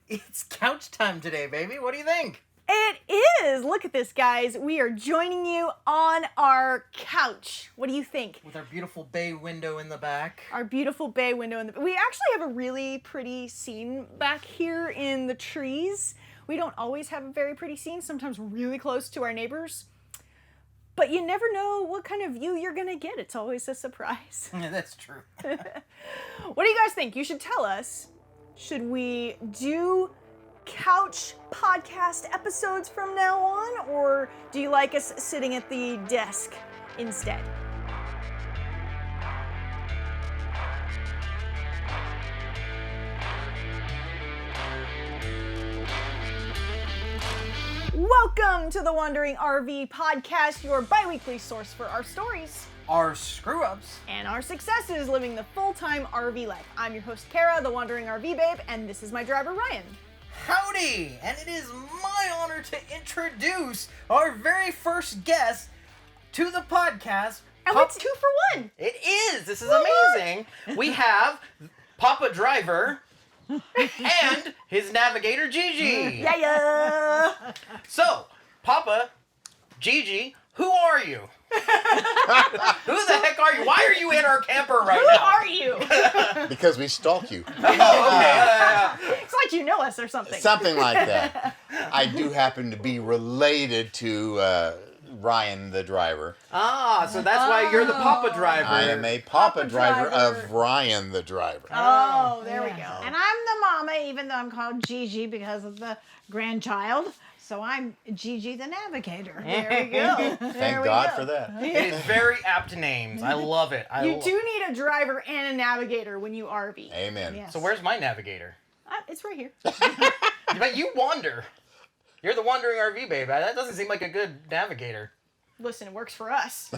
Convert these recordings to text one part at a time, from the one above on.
It's couch time today, baby. What do you think? It is! Look at this, guys. We are joining you on our couch. What do you think? With our beautiful bay window in the back. Our beautiful bay window in the... We actually have a really pretty scene back here in the trees. We don't always have a very pretty scene, sometimes really close to our neighbors. But you never know what kind of view you're going to get. It's always a surprise. Yeah, that's true. What do you guys think? You should tell us. Should we do couch podcast episodes from now on, or do you like us sitting at the desk instead? Welcome to the Wandering RV Podcast, your bi-weekly source for our stories, Our screw-ups, and our successes living the full-time RV life. I'm your host, Kara, the Wandering RV Babe, and this is my driver, Ryan. howdy! And it is my honor to introduce our very first guest to the podcast. And it's 2 for 1. It is! This is amazing! We have Papa Driver and his navigator, Gigi. Yeah! So, Papa, Gigi, who are you? Who the heck are you? Why are you in our camper right Who now? are you? Because we stalk you. Oh, okay. It's like you know us or something. Something like that. I do happen to be related to Ryan, the driver. Ah, so that's why you're the Papa Driver. I am a Papa driver driver. of Ryan, the driver. Oh, there we go. And I'm the mama, even though I'm called Gigi because of the grandchild. So I'm Gigi the navigator. There we go. Thank God for that. It is very apt names. I love it. You do need a driver and a navigator when you RV. Amen. Yes. So where's my navigator? It's right here. But you wander. You're the wandering RV babe. That doesn't seem like a good navigator. Listen, it works for us.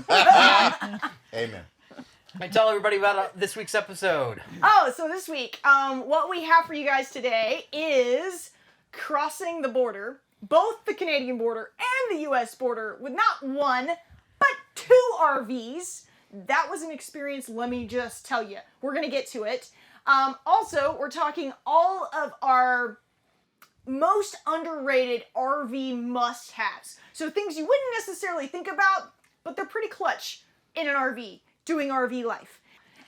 Amen. I tell everybody about this week's episode. Oh, so this week, what we have for you guys today is crossing the border, both the Canadian border and the U.S. border, with not one, but 2 RVs. That was an experience, let me just tell you. We're going to get to it. Also, we're talking all of our most underrated RV must-haves. So things you wouldn't necessarily think about, but they're pretty clutch in an RV, doing RV life.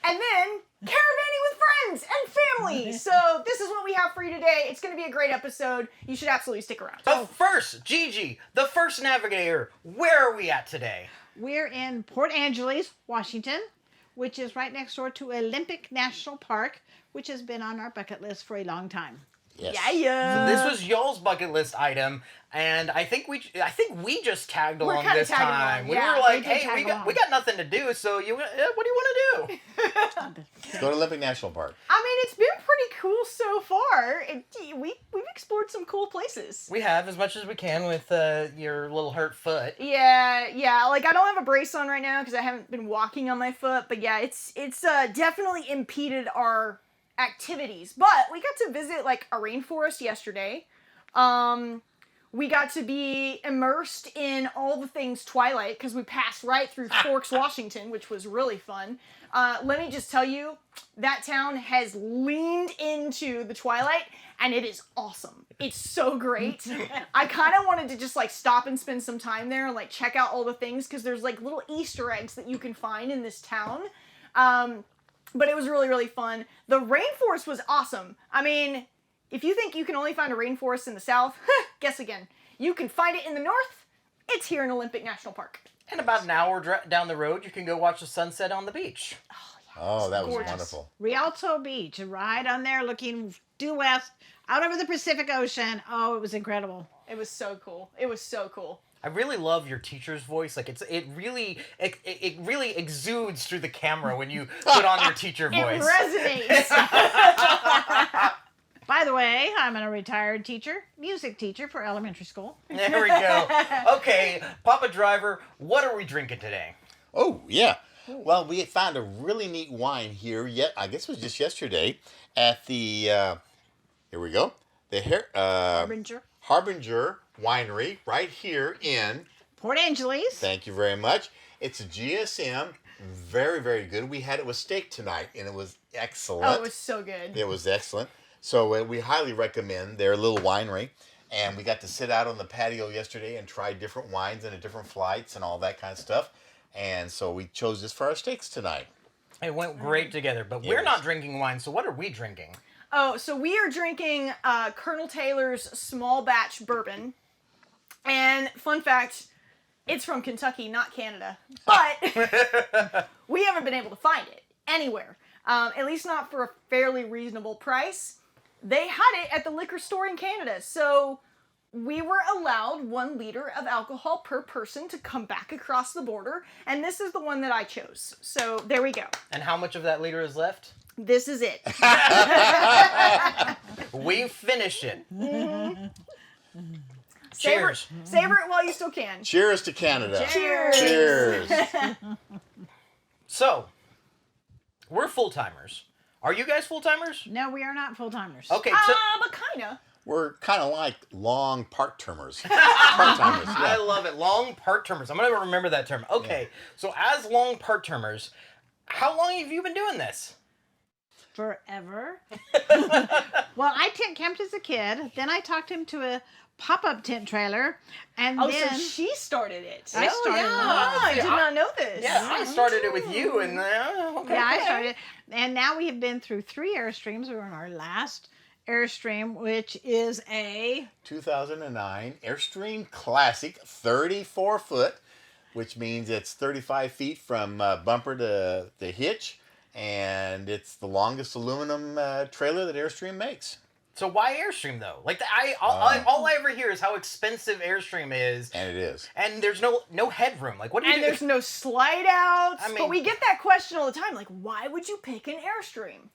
And then caravanning with friends and family. So this is what we have for you today. It's going to be a great episode. You should absolutely stick around. But first, Gigi, the first navigator, where are we at today? We're in Port Angeles, Washington, which is right next door to Olympic National Park, which has been on our bucket list for a long time. Yes. Yeah. This was y'all's bucket list item, and I think we just tagged along kinda this tagging time. along, We yeah, were like, we did hey, tag we got nothing to do, so what do you want to do? Go to Olympic National Park. I mean, it's been pretty cool so far. We've explored some cool places. We have as much as we can with your little hurt foot. Yeah. Like, I don't have a brace on right now because I haven't been walking on my foot. But yeah, it's definitely impeded our activities. But we got to visit like a rainforest yesterday. We got to be immersed in all the things Twilight because we passed right through Forks, Washington, which was really fun. Let me just tell you, that town has leaned into the Twilight, and it is awesome. It's so great. I kind of wanted to just like stop and spend some time there and like check out all the things because there's like little Easter eggs that you can find in this town. But it was really, really fun. The rainforest was awesome. I mean, if you think you can only find a rainforest in the south, guess again. You can find it in the north. It's here in Olympic National Park. And about an hour down the road, you can go watch the sunset on the beach. Oh, that was gorgeous. wonderful. Rialto Beach, right on there looking due west out over the Pacific Ocean. Oh, it was incredible. It was so cool. It was so cool. I really love your teacher's voice. Like it really exudes through the camera when you put on your teacher It voice. resonates. By the way, I'm a retired teacher, music teacher for elementary school. There we go. Okay, Papa Driver, what are we drinking today? Oh, yeah. Well, we had found a really neat wine here, I guess it was just yesterday, at the, here we go, the Harbinger Winery right here in Port Angeles. Thank you very much. It's a GSM. Very, very good. We had it with steak tonight, and it was excellent. Oh, it was so good. It was excellent. So we highly recommend their little winery. And we got to sit out on the patio yesterday and try different wines and different flights and all that kind of stuff. And so we chose this for our steaks tonight. It went great together, but we're not drinking wine, so what are we drinking? Oh, so we are drinking Colonel Taylor's small batch bourbon. And fun fact, it's from Kentucky, not Canada. But we haven't been able to find it anywhere. At least not for a fairly reasonable price. They had it at the liquor store in Canada. So we were allowed 1 liter of alcohol per person to come back across the border. And this is the one that I chose. So there we go. And how much of that liter is left? This is it. We finished it. Cheers. Savor it while you still can. Cheers to Canada. Cheers. Cheers. So, we're full-timers. Are you guys full-timers? No, we are not full-timers. Okay, so... But kinda. We're kind of like long part-termers. Part-timers, I yeah. love it. Long part-termers. I'm going to remember that term. Okay, so as long part-termers, how long have you been doing this? Forever. Well, I tent camped as a kid. Then I talked him to a pop-up tent trailer, and Oh, then so she started it. I started it. Oh, I did not know this. Yeah, I started it with you, and okay. yeah, I started. And now we have been through 3 Airstreams. We're on our last Airstream, which is a 2009 Airstream Classic 34 foot, which means it's 35 feet from bumper to the hitch, and it's the longest aluminum trailer that Airstream makes. So why Airstream though? Like all I ever hear is how expensive Airstream is, And it is. and there's no headroom. Like what do you And do? there's no slide outs. I mean- but we get that question all the time. Like, why would you pick an Airstream?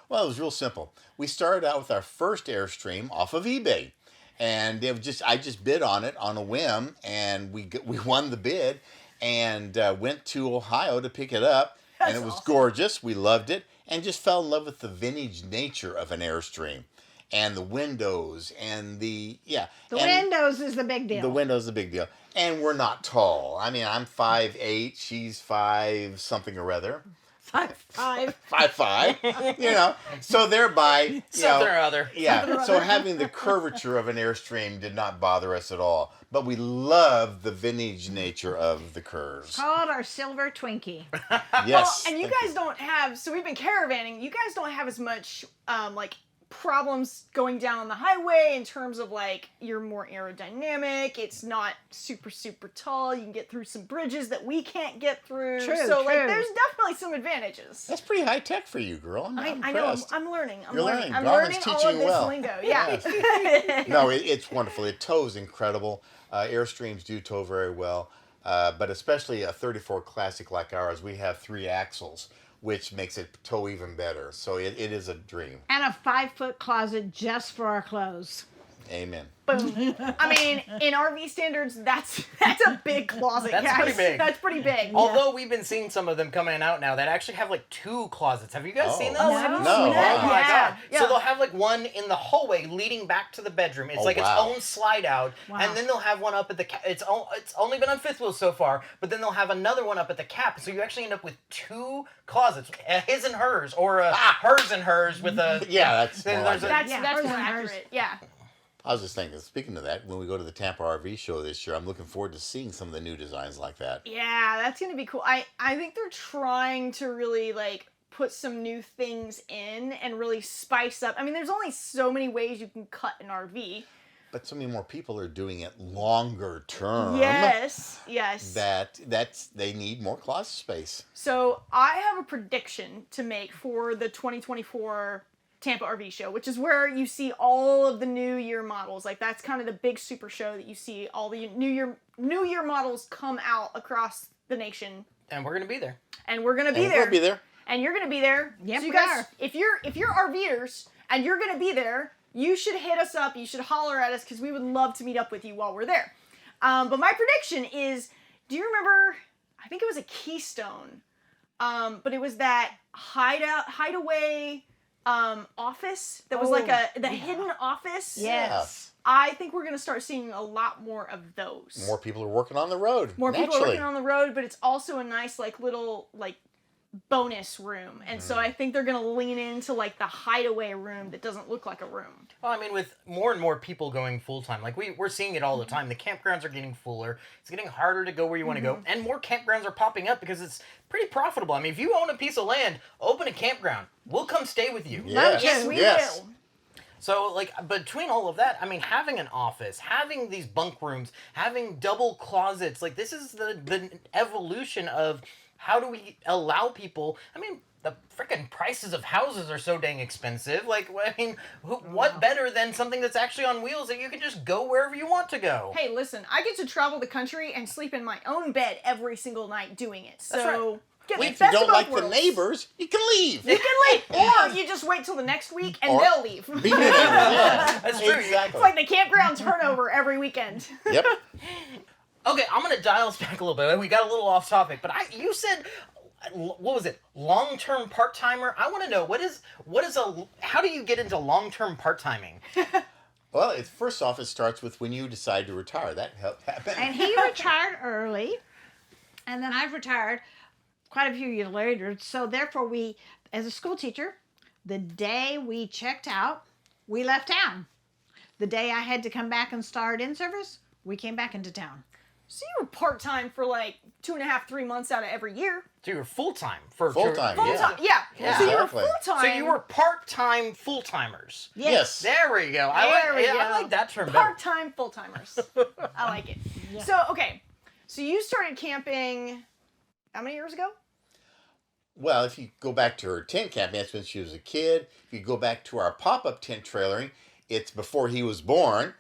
Well, it was real simple. We started out with our first Airstream off of eBay, and it was I just bid on it on a whim, and we won the bid, and went to Ohio to pick it up, and That's it was awesome. gorgeous. We loved it, and just fell in love with the vintage nature of an Airstream, and the windows, and the and windows is the big deal. The windows is the big deal, and we're not tall. I mean, I'm 5'8", she's 5 something or other. 5'5". 5'5", you know, so thereby, you Something know, or other. yeah, so having the curvature of an Airstream did not bother us at all, but we love the vintage nature of the curves. Called our silver Twinkie. Yes. Well, and you guys don't have, so we've been caravanning, you guys don't have as much, like, problems going down on the highway in terms of, like, you're more aerodynamic, it's not super, super tall, you can get through some bridges that we can't get through. True, so, like, true. there's definitely some advantages. That's pretty high tech for you, girl. I'm I know, impressed. I'm learning. You're learning. I'm Garmin's learning all teaching of you this well. lingo. Yeah. No, it's wonderful. It tows incredible. Airstreams do tow very well, but especially a 34 Classic like ours, we have 3 axles, which makes it tow even better. So it is a dream. And a 5-foot closet just for our clothes. Amen. Boom. I mean, in RV standards, that's a big closet, That's guys. pretty big. That's pretty big. Although we've been seeing some of them coming out now that actually have like 2 closets. Have you guys Oh. seen those? Oh, have you No, seen that? wow. Oh my Yeah. god! Yeah. So they'll have like one in the hallway leading back to the bedroom. It's Oh, like wow. its own slide out, Wow. and then they'll have one up at the. It's only been on 5th wheel so far, but then they'll have another one up at the cap. So you actually end up with 2 closets, his and hers, or hers and hers with a. Yeah, that's Then more there's like a- it. That's hers more and hers. accurate. Yeah. I was just thinking, speaking of that, when we go to the Tampa RV show this year, I'm looking forward to seeing some of the new designs like that. Yeah, that's gonna be cool. I think they're trying to really like put some new things in and really spice up. I mean, there's only so many ways you can cut an RV. But so many more people are doing it longer term. Yes. That's they need more closet space. So I have a prediction to make for the 2024 Tampa RV show, which is where you see all of the New Year models. Like that's kind of the big super show that you see all the New Year models come out across the nation, And we're gonna be there. and we're gonna be And there. we'll be there. And you're gonna be there. Yep, so you we guys, are. if you're RVers and you're gonna be there, you should hit us up. You should holler at us because we would love to meet up with you while we're there. But my prediction is, do you remember? I think it was a Keystone, but it was that hideaway office that was like the hidden office. Yes. I think we're gonna start seeing a lot more of those. More people are working on the road. More people are naturally. working on the road, but it's also a nice like little like bonus room. And so I think they're going to lean into like the hideaway room that doesn't look like a room. Well, I mean, with more and more people going full-time, like we're seeing it all the time. The campgrounds are getting fuller. It's getting harder to go where you want to go. And more campgrounds are popping up because it's pretty profitable. I mean, if you own a piece of land, open a campground. We'll come stay with you. Yes, we yes. will. So, like, between all of that, I mean, having an office, having these bunk rooms, having double closets, like, this is the evolution of how do we allow people, I mean, the freaking prices of houses are so dang expensive. Like, I mean, what better than something that's actually on wheels that you can just go wherever you want to go? Hey, listen, I get to travel the country and sleep in my own bed every single night doing it. So, That's right. get Well, the if you best don't of both like the worlds. neighbors, you can leave. You can leave, or you just wait till the next week and Or- they'll leave. Be your neighbor. Yeah. That's true. Exactly. It's like the campground turnover every weekend. Yep. Okay, I'm gonna dial us back a little bit. We got a little off topic, but you said, what was it? Long-term part-timer. I want to know how do you get into long-term part-timing? Well, first off, it starts with when you decide to retire. That happen. And he retired early, and then I've retired quite a few years later. So therefore, we, as a school teacher, the day we checked out, we left town. The day I had to come back and start in service, we came back into town. So you were part-time for like 2.5, 3 months out of every year. So you were full-time for Full-time, Full-time, yeah. Yeah. So you were Exactly. full-time. So you were part-time full-timers. Yes. There we go. I like that term better. part-time full-timers. I like it. Yeah. So, okay. So you started camping how many years ago? Well, if you go back to her tent camping, that's when she was a kid. If you go back to our pop-up tent trailering, it's before he was born,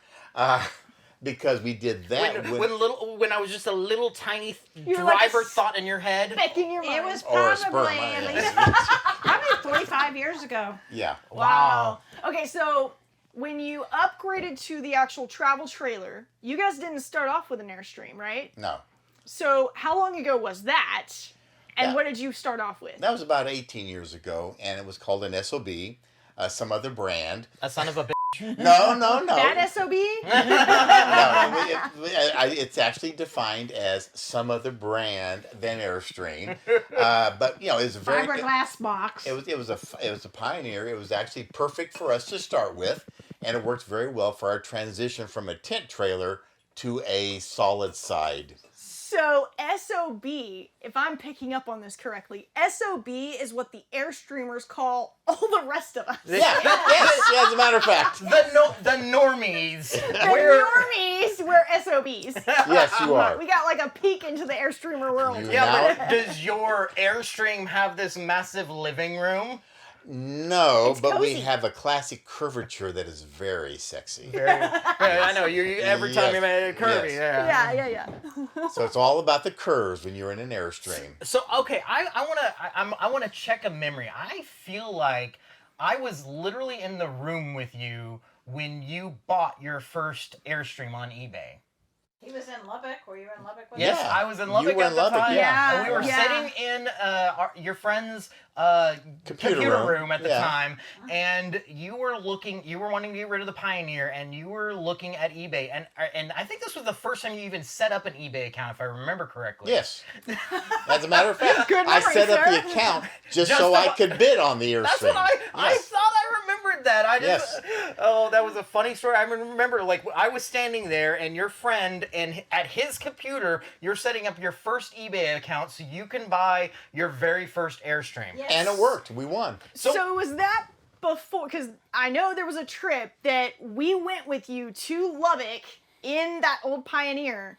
because we did that When I was just a little tiny You were like a driver thought in your head. Speck in your mind. It was or a sperm. probably at least probably 45 years ago. Yeah. Wow. Okay, so when you upgraded to the actual travel trailer, you guys didn't start off with an Airstream, right? No. So how long ago was that? And That- what did you start off with? That was about 18 years ago, and it was called an SOB, some other brand. A son of a bitch. No. That SOB? No, it's actually defined as some other brand than Airstream, but it was a very Fiberglass box. it was a pioneer. It was actually perfect for us to start with, and it worked very well for our transition from a tent trailer to a solid side. So SOB, if I'm picking up on this correctly, SOB is what the Airstreamers call all the rest of us. Yes, as a matter of fact. The normies. The normies, we're SOBs. Yes, you are. We got like a peek into the Airstreamer world. You- Yeah, but does your Airstream have this massive living room? No, It's but we cozy. have a classic curvature that is very sexy. Yeah, I know. You every time you Yes, made it curvy. yes. Yeah. So it's all about the curves when you're in an Airstream. So okay, I wanna check a memory. I feel like I was literally in the room with you when you bought your first Airstream on eBay. He was in Lubbock. Were you in Lubbock with Yes, Yeah. I was in You Lubbock were at in the Lubbock, time. yeah. And we were Yeah. sitting in your friend's computer room at the yeah. time, and you were wanting to get rid of the Pioneer, and you were looking at eBay, and I think this was the first time you even set up an eBay account, if I remember correctly. Yes. As a matter of fact, Good I memory, set up sir. the account just Just so the- I could bid on the Airstream. That's what I Yes. thought I remembered that. I just Yes. Oh, that was a funny story. I remember like I was standing there and your friend and at his computer, you're setting up your first eBay account so you can buy your very first Airstream. Yes. And it worked. We won. So was that before? Because I know there was a trip that we went with you to Lubbock in that old Pioneer.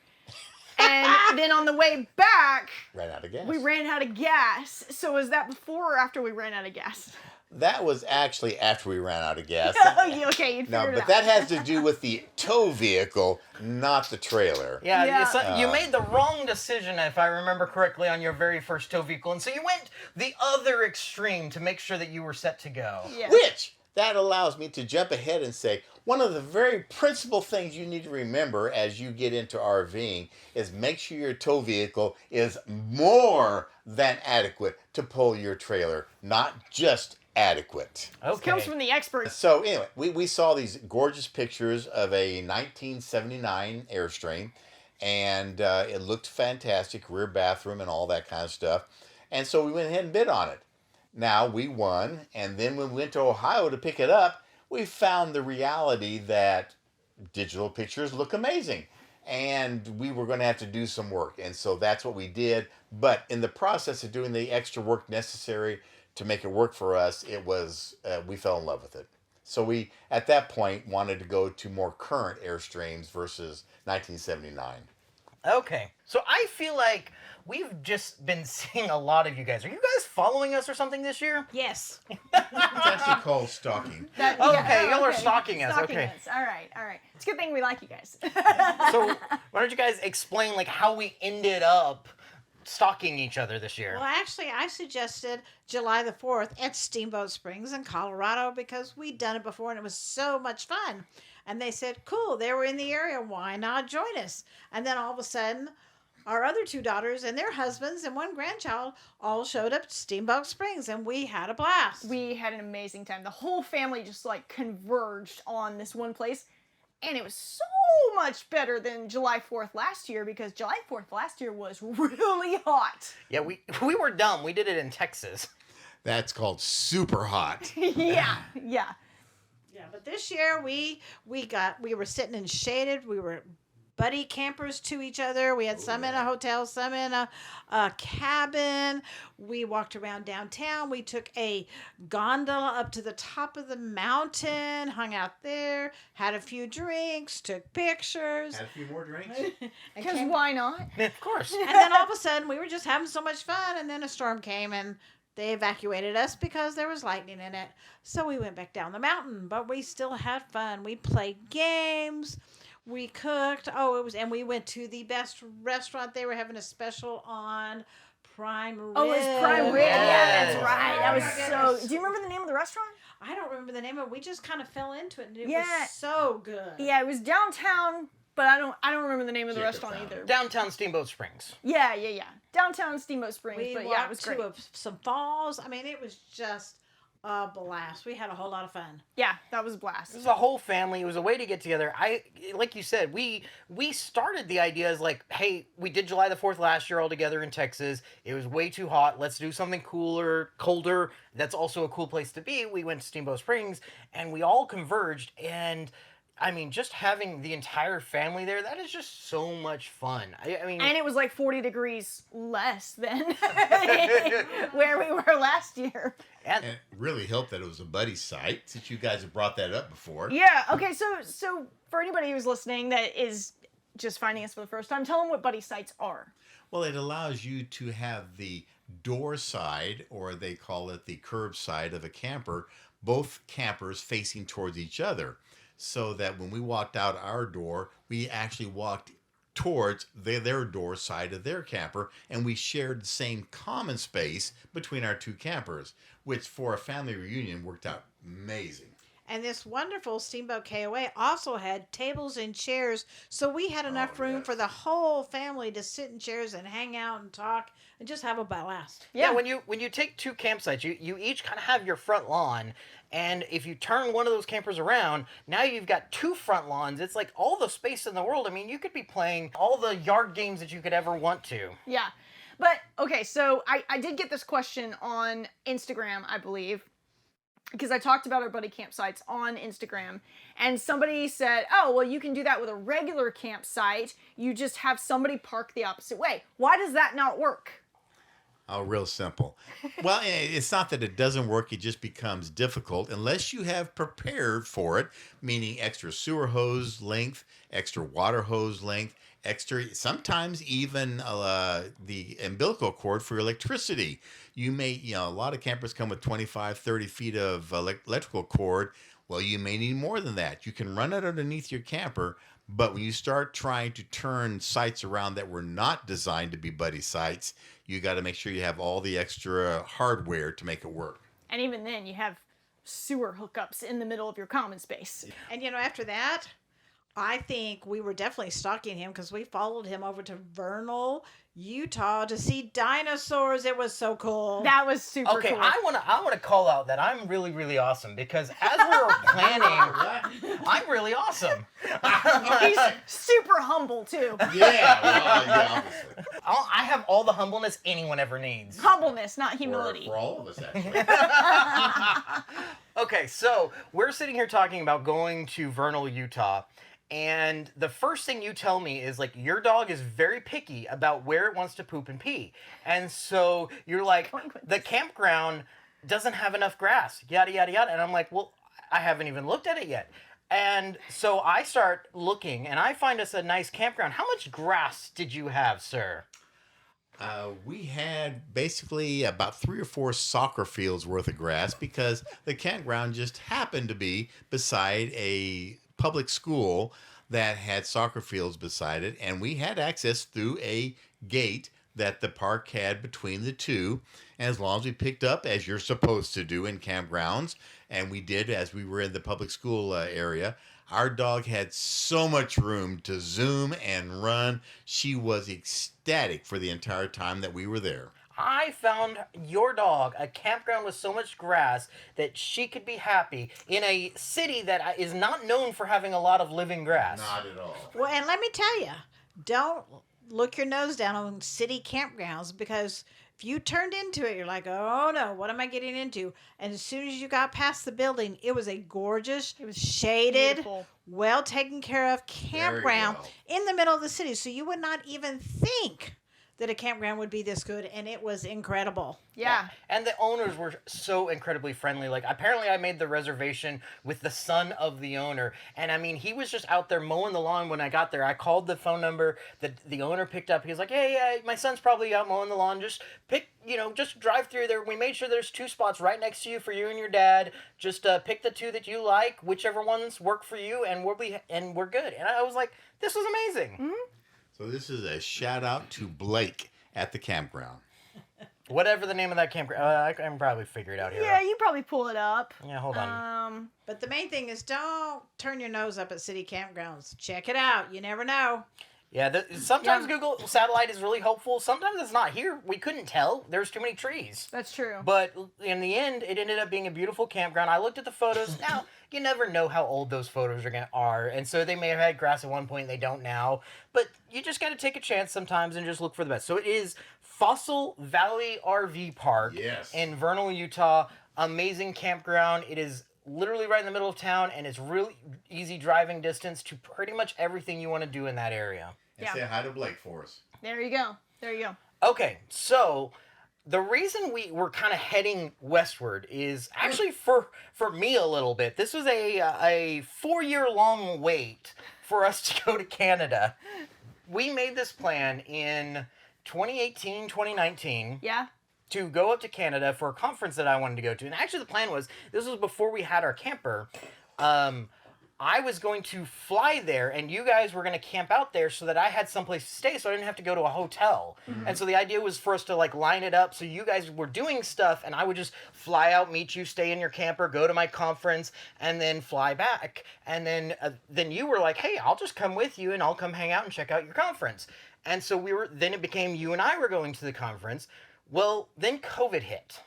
And then on the way back, Ran out of gas. we ran out of gas. So was that before or after we ran out of gas? That was actually after we ran out of gas. Okay, you figured No, it but out. that has to do with the tow vehicle, not the trailer. Yeah, Yeah. you made the wrong decision, if I remember correctly, on your very first tow vehicle, and so you went the other extreme to make sure that you were set to go. Yeah. Which, that allows me to jump ahead and say, one of the very principal things you need to remember as you get into RVing is make sure your tow vehicle is more than adequate to pull your trailer, not just adequate. This Okay. comes from the experts. So anyway, we saw these gorgeous pictures of a 1979 Airstream, and it looked fantastic, rear bathroom and all that kind of stuff. And so we went ahead and bid on it. Now we won, and then when we went to Ohio to pick it up, we found the reality that digital pictures look amazing. And we were going to have to do some work. And so that's what we did. But in the process of doing the extra work necessary to make it work for us, we fell in love with it. So we, at that point, wanted to go to more current Airstreams versus 1979. Okay. So I feel like we've just been seeing a lot of you guys. Are you guys following us or something this year? Yes. It's actually called stalking. Okay, y'all are stalking us. Okay. All right. It's a good thing we like you guys. So why don't you guys explain like how we ended up stalking each other this year? Well, actually, I suggested July the 4th at Steamboat Springs in Colorado because we'd done it before and it was so much fun. And they said, cool, they were in the area. Why not join us? And then all of a sudden, our other two daughters and their husbands and one grandchild all showed up at Steamboat Springs, and we had a blast. We had an amazing time. The whole family just like converged on this one place. And it was so much better than July 4th last year because July 4th last year was really hot. Yeah, we were dumb. We did it in Texas. That's called super hot. Yeah. Yeah, but this year we were sitting in shaded. We were buddy campers to each other. We had some in a hotel, some in a cabin. We walked around downtown. We took a gondola up to the top of the mountain, hung out there, had a few drinks, took pictures. Had a few more drinks. Because why not? Of course. And then all of a sudden we were just having so much fun, and then a storm came and they evacuated us because there was lightning in it. So we went back down the mountain, but we still had fun. We played games. We cooked. And we went to the best restaurant. They were having a special on prime rib. Oh, it's prime rib. Yeah, that's Yes. right. That was Oh, so. Do you remember the name of the restaurant? I don't remember the name of it. We just kind of fell into it, and it Yeah. was so good. Yeah, it was downtown, but I don't remember the name of the Jacob restaurant found either. Downtown Steamboat Springs. Yeah. Downtown Steamboat Springs. We But walked yeah, it was great. to some falls. I mean, it was just a blast. We had a whole lot of fun. Yeah, that was a blast. This was a whole family. It was a way to get together. Like you said, we started the idea as like, hey, we did July the 4th last year all together in Texas. It was way too hot. Let's do something cooler, colder. That's also a cool place to be. We went to Steamboat Springs and we all converged. And I mean, just having the entire family there, that is just so much fun. I mean, And it was like 40 degrees less than where we were last year. and And it really helped that it was a buddy site, since you guys have brought that up before. Yeah. Okay. So for anybody who's listening that is just finding us for the first time, tell them what buddy sites are. Well, it allows you to have the door side, or they call it the curb side of a camper, both campers facing towards each other. So that when we walked out our door, we actually walked towards their door side of their camper, and we shared the same common space between our two campers, which for a family reunion worked out amazing. And this wonderful Steamboat KOA also had tables and chairs, so we had enough room for the whole family to sit in chairs and hang out and talk and just have a blast. yeah, when you take two campsites, you each kind of have your front lawn. And if you turn one of those campers around, now you've got two front lawns. It's like all the space in the world. I mean, you could be playing all the yard games that you could ever want to. Yeah. But okay, so I did get this question on Instagram, I believe, because I talked about our buddy campsites on Instagram, and somebody said, oh, well, you can do that with a regular campsite. You just have somebody park the opposite way. Why does that not work? Oh, real simple. Well, it's not that it doesn't work. It just becomes difficult unless you have prepared for it, meaning extra sewer hose length, extra water hose length, extra, sometimes even the umbilical cord for electricity. You may, a lot of campers come with 25, 30 feet of electrical cord. Well, you may need more than that. You can run it underneath your camper, but when you start trying to turn sites around that were not designed to be buddy sites, you got to make sure you have all the extra hardware to make it work. And even then, you have sewer hookups in the middle of your common space. And after that, I think we were definitely stalking him because we followed him over to Vernal, Utah to see dinosaurs. It was so cool. That was super Okay, cool. I wanna call out that I'm really, really awesome because as we were planning, I'm really awesome. He's super humble, too. Yeah, well, yeah, obviously. I have all the humbleness anyone ever needs. Humbleness, not humility. For all of us, actually. Okay, so we're sitting here talking about going to Vernal, Utah. And the first thing you tell me is like your dog is very picky about where it wants to poop and pee. And so you're like, the campground doesn't have enough grass, yada, yada, yada. And I'm like, well, I haven't even looked at it yet. And so I start looking and I find us a nice campground. How much grass did you have, sir? We had basically about 3 or 4 soccer fields worth of grass because the campground just happened to be beside a public school that had soccer fields beside it, and we had access through a gate that the park had between the two. And as long as we picked up, as you're supposed to do in campgrounds, and we did as we were in the public school area, our dog had so much room to zoom and run. She was ecstatic for the entire time that we were there. I found your dog a campground with so much grass that she could be happy in a city that is not known for having a lot of living grass. Not at all. Well, and let me tell you, don't look your nose down on city campgrounds, because if you turned into it, you're like, oh no, what am I getting into? And as soon as you got past the building, it was a gorgeous, it was shaded, beautiful, well taken care of campground well. in the middle of the city. So you would not even think that a campground would be this good, and it was incredible. Yeah. And the owners were so incredibly friendly. Like, apparently I made the reservation with the son of the owner. And, I mean, he was just out there mowing the lawn when I got there. I called the phone number that the owner picked up. He was like, hey, my son's probably out mowing the lawn. Just just drive through there. We made sure there's 2 spots right next to you for you and your dad. Just pick the 2 that you like, whichever ones work for you, and we're good. And I was like, this was amazing. Mm-hmm. So this is a shout out to Blake at the campground. Whatever the name of that campground, I can probably figure it out here. Yeah, you probably pull it up. Yeah, hold on. But the main thing is, don't turn your nose up at city campgrounds. Check it out. You never know. Yeah, sometimes Google Satellite is really helpful. Sometimes it's not. Here, we couldn't tell. There's too many trees. That's true. But in the end, it ended up being a beautiful campground. I looked at the photos. Now, you never know how old those photos are. And so they may have had grass at one point, they don't now. But you just got to take a chance sometimes and just look for the best. So it is Fossil Valley RV Park in Vernal, Utah. Amazing campground. It is literally right in the middle of town, and it's really easy driving distance to pretty much everything you want to do in that area. And say hi to Blake for us. There you go. There you go. Okay, so the reason we were kind of heading westward is actually for me a little bit. This was a 4-year-long wait for us to go to Canada. We made this plan in 2018, 2019. Yeah. To go up to Canada for a conference that I wanted to go to. And actually the plan was, this was before we had our camper. I was going to fly there, and you guys were going to camp out there so that I had someplace to stay, so I didn't have to go to a hotel. Mm-hmm. And so the idea was for us to line it up so you guys were doing stuff, and I would just fly out, meet you, stay in your camper, go to my conference, and then fly back. And then you were like, hey, I'll just come with you, and I'll come hang out and check out your conference. And so then it became you and I were going to the conference. Well, then COVID hit.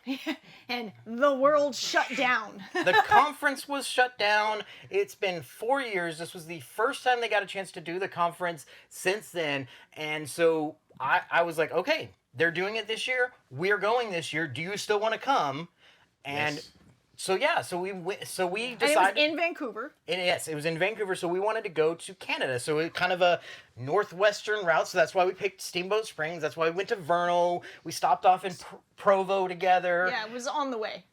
And the world shut down. The conference was shut down. It's been 4 years. This was the first time they got a chance to do the conference since then. And so I was like, okay, they're doing it this year. We're going this year. Do you still want to come? And yes. So we decided. And it was in Vancouver. Yes, it was in Vancouver. So we wanted to go to Canada. So it kind of a northwestern route. So that's why we picked Steamboat Springs. That's why we went to Vernal. We stopped off in Provo together. Yeah, it was on the way.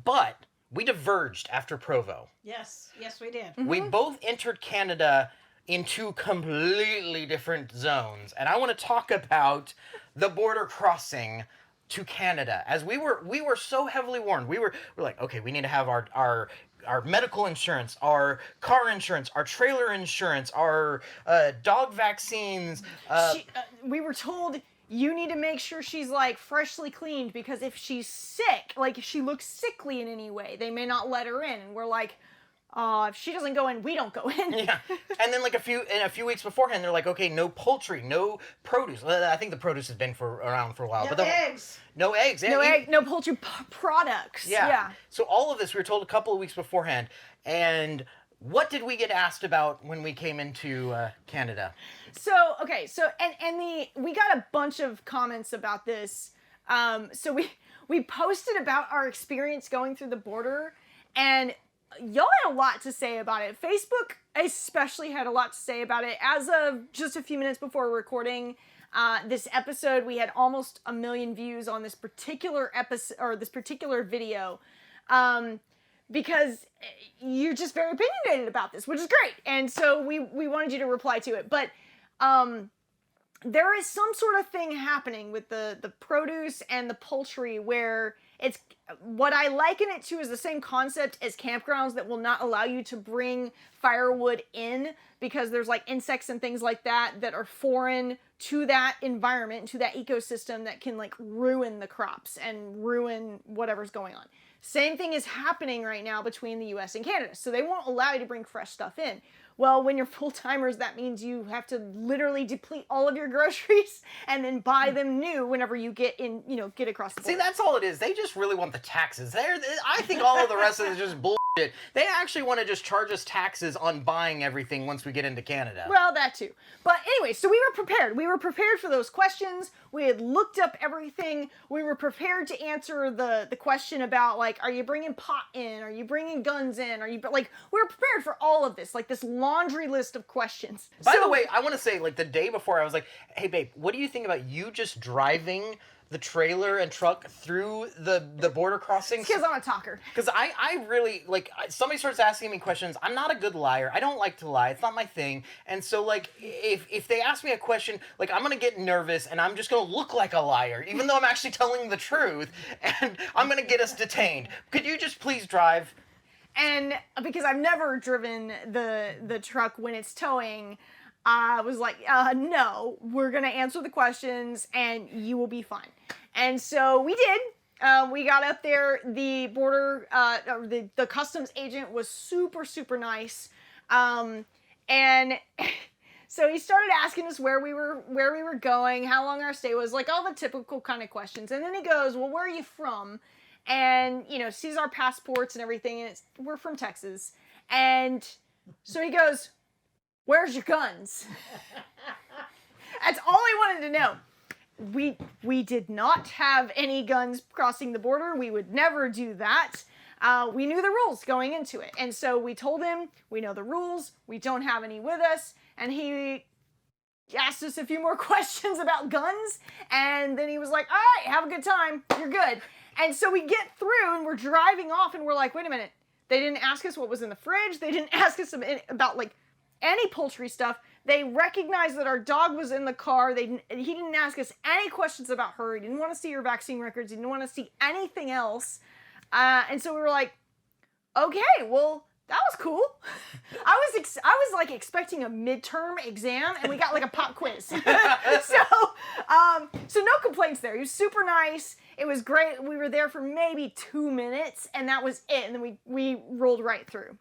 But we diverged after Provo. Yes, we did. Mm-hmm. We both entered Canada in 2 completely different zones. And I want to talk about the border crossing to Canada, as we were so heavily warned. We're like, okay, we need to have our medical insurance, our car insurance, our trailer insurance, our dog vaccines. We were told you need to make sure she's freshly cleaned, because if she's sick, if she looks sickly in any way, they may not let her in. And we're like, if she doesn't go in, we don't go in. Yeah, and then a few weeks beforehand, they're like, okay, no poultry, no produce. I think the produce has been around for a while. No but eggs. No eggs. No poultry products. Yeah. So all of this we were told a couple of weeks beforehand, and what did we get asked about when we came into Canada? So okay, we got a bunch of comments about this. So we posted about our experience going through the border, and y'all had a lot to say about it. Facebook especially had a lot to say about it. As of just a few minutes before recording this episode, we had almost 1 million views on this particular episode or this particular video. Because you're just very opinionated about this, which is great. And so we wanted you to reply to it. But there is some sort of thing happening with the produce and the poultry where it's, what I liken it to is the same concept as campgrounds that will not allow you to bring firewood in because there's like insects and things like that that are foreign to that environment, to that ecosystem that can like ruin the crops and ruin whatever's going on. Same thing is happening right now between the US and Canada. So they won't allow you to bring fresh stuff in. Well, when you're full-timers, that means you have to literally deplete all of your groceries and then buy them new whenever you get in, get across the border. See, that's all it is. They just really want the taxes. I think all of the rest of it is just bullshit. They actually want to just charge us taxes on buying everything once we get into Canada. Well, that too. But anyway, so we were prepared. We were prepared for those questions. We had looked up everything. We were prepared to answer the question about, like, are you bringing pot in? Are you bringing guns in? We were prepared for all of this, like this laundry list of questions. By the way, I want to say, like, the day before, I was like, hey, babe, what do you think about you just driving the trailer and truck through the border crossings? Because I'm a talker. Because I really, like, somebody starts asking me questions. I'm not a good liar. I don't like to lie. It's not my thing. And so, like, if they ask me a question, like, I'm going to get nervous and I'm just going to look like a liar, even though I'm actually telling the truth, and I'm going to get us detained. Could you just please drive? And because I've never driven the truck when it's towing, I was like, no, we're going to answer the questions and you will be fine. And so we did. We got up there. The border, or the customs agent was super, super nice. And so he started asking us where we were going, how long our stay was, like all the typical kind of questions. And then he goes, well, where are you from? And, sees our passports and everything, and we're from Texas. And so he goes, where's your guns? That's all he wanted to know. We did not have any guns crossing the border. We would never do that. We knew the rules going into it. And so we told him, we know the rules. We don't have any with us. And he asked us a few more questions about guns. And then he was like, all right, have a good time. You're good. And so we get through and we're driving off and we're like, wait a minute. They didn't ask us what was in the fridge. They didn't ask us about like any poultry stuff. They recognized that our dog was in the car. He didn't ask us any questions about her. He didn't want to see her vaccine records. He didn't want to see anything else. And so we were like, okay, well, that was cool. I was like expecting a midterm exam, and we got like a pop quiz. So no complaints there. He was super nice. It was great. We were there for maybe 2 minutes, and that was it. And then we rolled right through.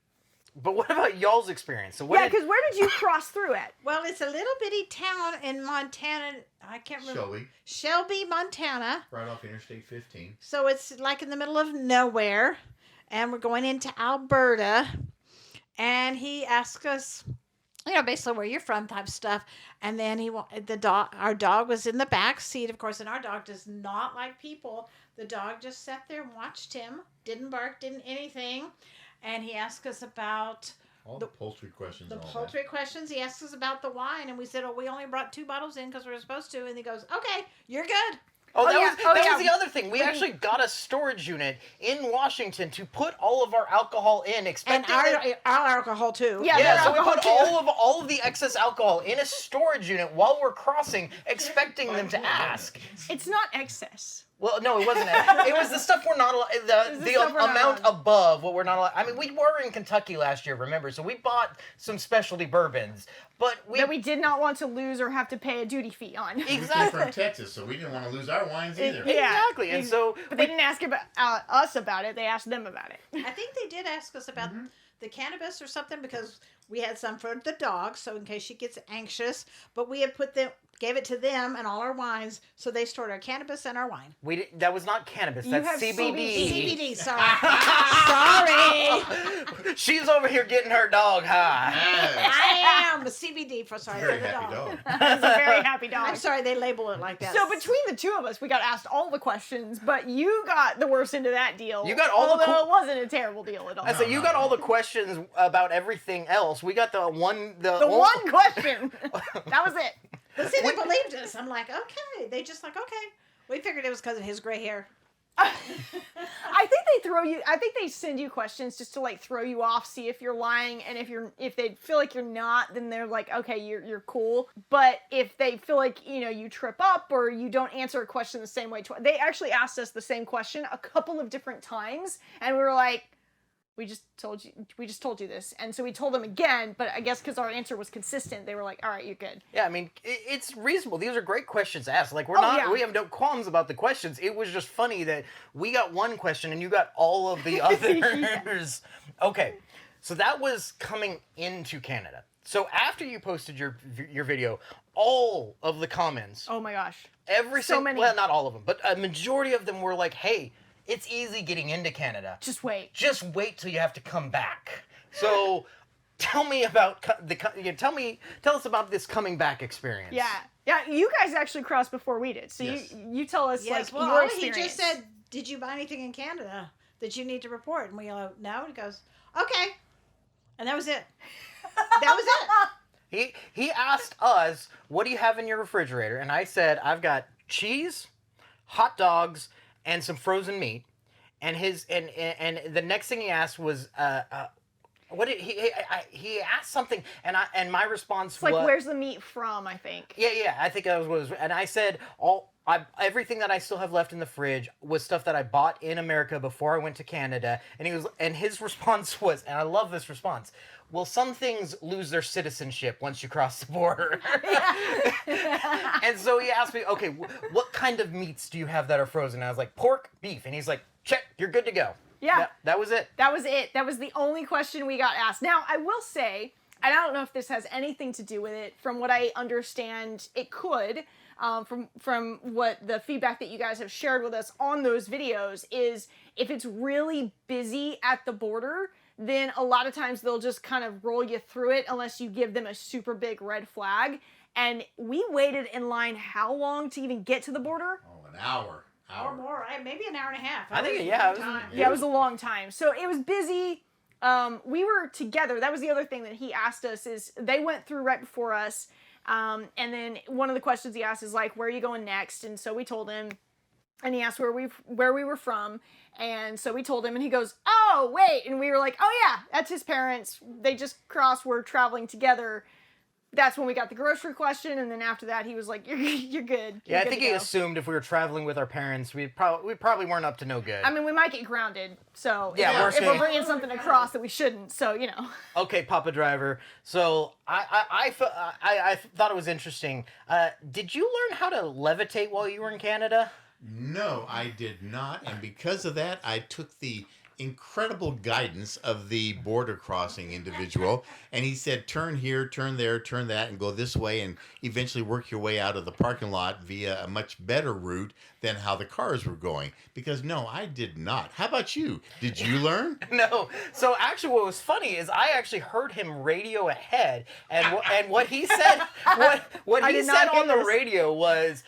But what about y'all's experience? So because where did you cross through at? Well, it's a little bitty town in Montana. I can't remember. Shelby, Montana. Right off Interstate 15. So it's like in the middle of nowhere. And we're going into Alberta. And he asked us, basically where you're from type stuff. And then our dog was in the back seat, of course. And our dog does not like people. The dog just sat there and watched him. Didn't bark, didn't anything. And he asked us about all the poultry questions. Questions. He asked us about the wine, and we said, "Oh, we only brought 2 bottles in because we were supposed to." And he goes, "Okay, you're good." That was the other thing. We actually got a storage unit in Washington to put all of our alcohol in, expecting our alcohol too. Yeah, so we put all of the excess alcohol in a storage unit while we're crossing, expecting them to ask. It's not excess. Well, no, it wasn't. It was the stuff we're not allowed. The amount above what we're not allowed. I mean, we were in Kentucky last year, remember? So we bought some specialty bourbons, but that we did not want to lose or have to pay a duty fee on. Exactly. We're from Texas, so we didn't want to lose our wines either. Exactly, and so but they didn't ask about us about it. They asked them about it. I think they did ask us about the cannabis or something because we had some for the dog, so in case she gets anxious. But we had gave it to them and all our wines, so they stored our cannabis and our wine. That was not cannabis. You That's have CBD. CBD, sorry. Sorry. She's over here getting her dog high. I am a CBD for the Happy dog. dog. That's a very happy dog. I'm sorry they label it like that. So between the two of us, we got asked all the questions, but you got the worst end of that deal. You got all the although it wasn't a terrible deal at all. I said you got all the questions about everything else. We got the one question. That was it. But see, they believed us. I'm like, okay. They just like, okay. We figured it was because of his gray hair. I think they send you questions just to like throw you off, see if you're lying, and if they feel like you're not, then they're like, okay, you're cool. But if they feel like you trip up or you don't answer a question the same way, they actually asked us the same question a couple of different times, and we were like, we just told you this, and so we told them again, but I guess because our answer was consistent, they were like, all right, you're good. Yeah, I mean, it's reasonable. These are great questions to ask. Like, we have no qualms about the questions. It was just funny that we got one question and you got all of the others. Okay, so that was coming into Canada. So after you posted your video, all of the comments. Oh my gosh. Many. Well, not all of them, but a majority of them were like, hey, it's easy getting into Canada. Just wait. Just wait till you have to come back. So, tell me about tell us about this coming back experience. Yeah. You guys actually crossed before we did. So Yes. you tell us Yes, your well, experience. he just said, did you buy anything in Canada that you need to report? And we go, no. And he goes, okay. And that was it. That was it. He asked us, what do you have in your refrigerator? And I said, I've got cheese, hot dogs, and some frozen meat, and the next thing he asked was what did he asked something, and my response it's was like, where's the meat from? I think. Yeah, I think that was and I said everything that I still have left in the fridge was stuff that I bought in America before I went to Canada, and his response was, and I love this response, well, some things lose their citizenship once you cross the border. And so he asked me, okay, what kind of meats do you have that are frozen? And I was like, pork, beef. And he's like, check, you're good to go. Yeah. That was it. That was it. That was the only question we got asked. Now, I will say, and I don't know if this has anything to do with it, from what I understand, it could, from what the feedback that you guys have shared with us on those videos, is if it's really busy at the border, then a lot of times they'll just kind of roll you through it unless you give them a super big red flag. And we waited in line how long to even get to the border? Oh, an hour. Or more, maybe an hour and a half. I think, It was a long time. So it was busy. We were together. That was the other thing that he asked us, is they went through right before us. And then one of the questions he asked is like, where are you going next? And so we told him, and he asked where we were from. And so we told him, and he goes, oh, wait. And we were like, oh yeah, that's his parents. They just crossed. We're traveling together. That's when we got the grocery question, and then after that, he was like, "You're good." Yeah, I think he assumed if we were traveling with our parents, we probably weren't up to no good. I mean, we might get grounded, so yeah, if we're bringing something across that we shouldn't, so Okay, Papa Driver. So I thought it was interesting. Did you learn how to levitate while you were in Canada? No, I did not, and because of that, I took the incredible guidance of the border crossing individual, and he said, turn here, turn there, turn that, and go this way, and eventually work your way out of the parking lot via a much better route than how the cars were going. Because no, I did not. How about you? Did you learn? No. So actually, what was funny is I actually heard him radio ahead, and what he said, what he said on the radio was,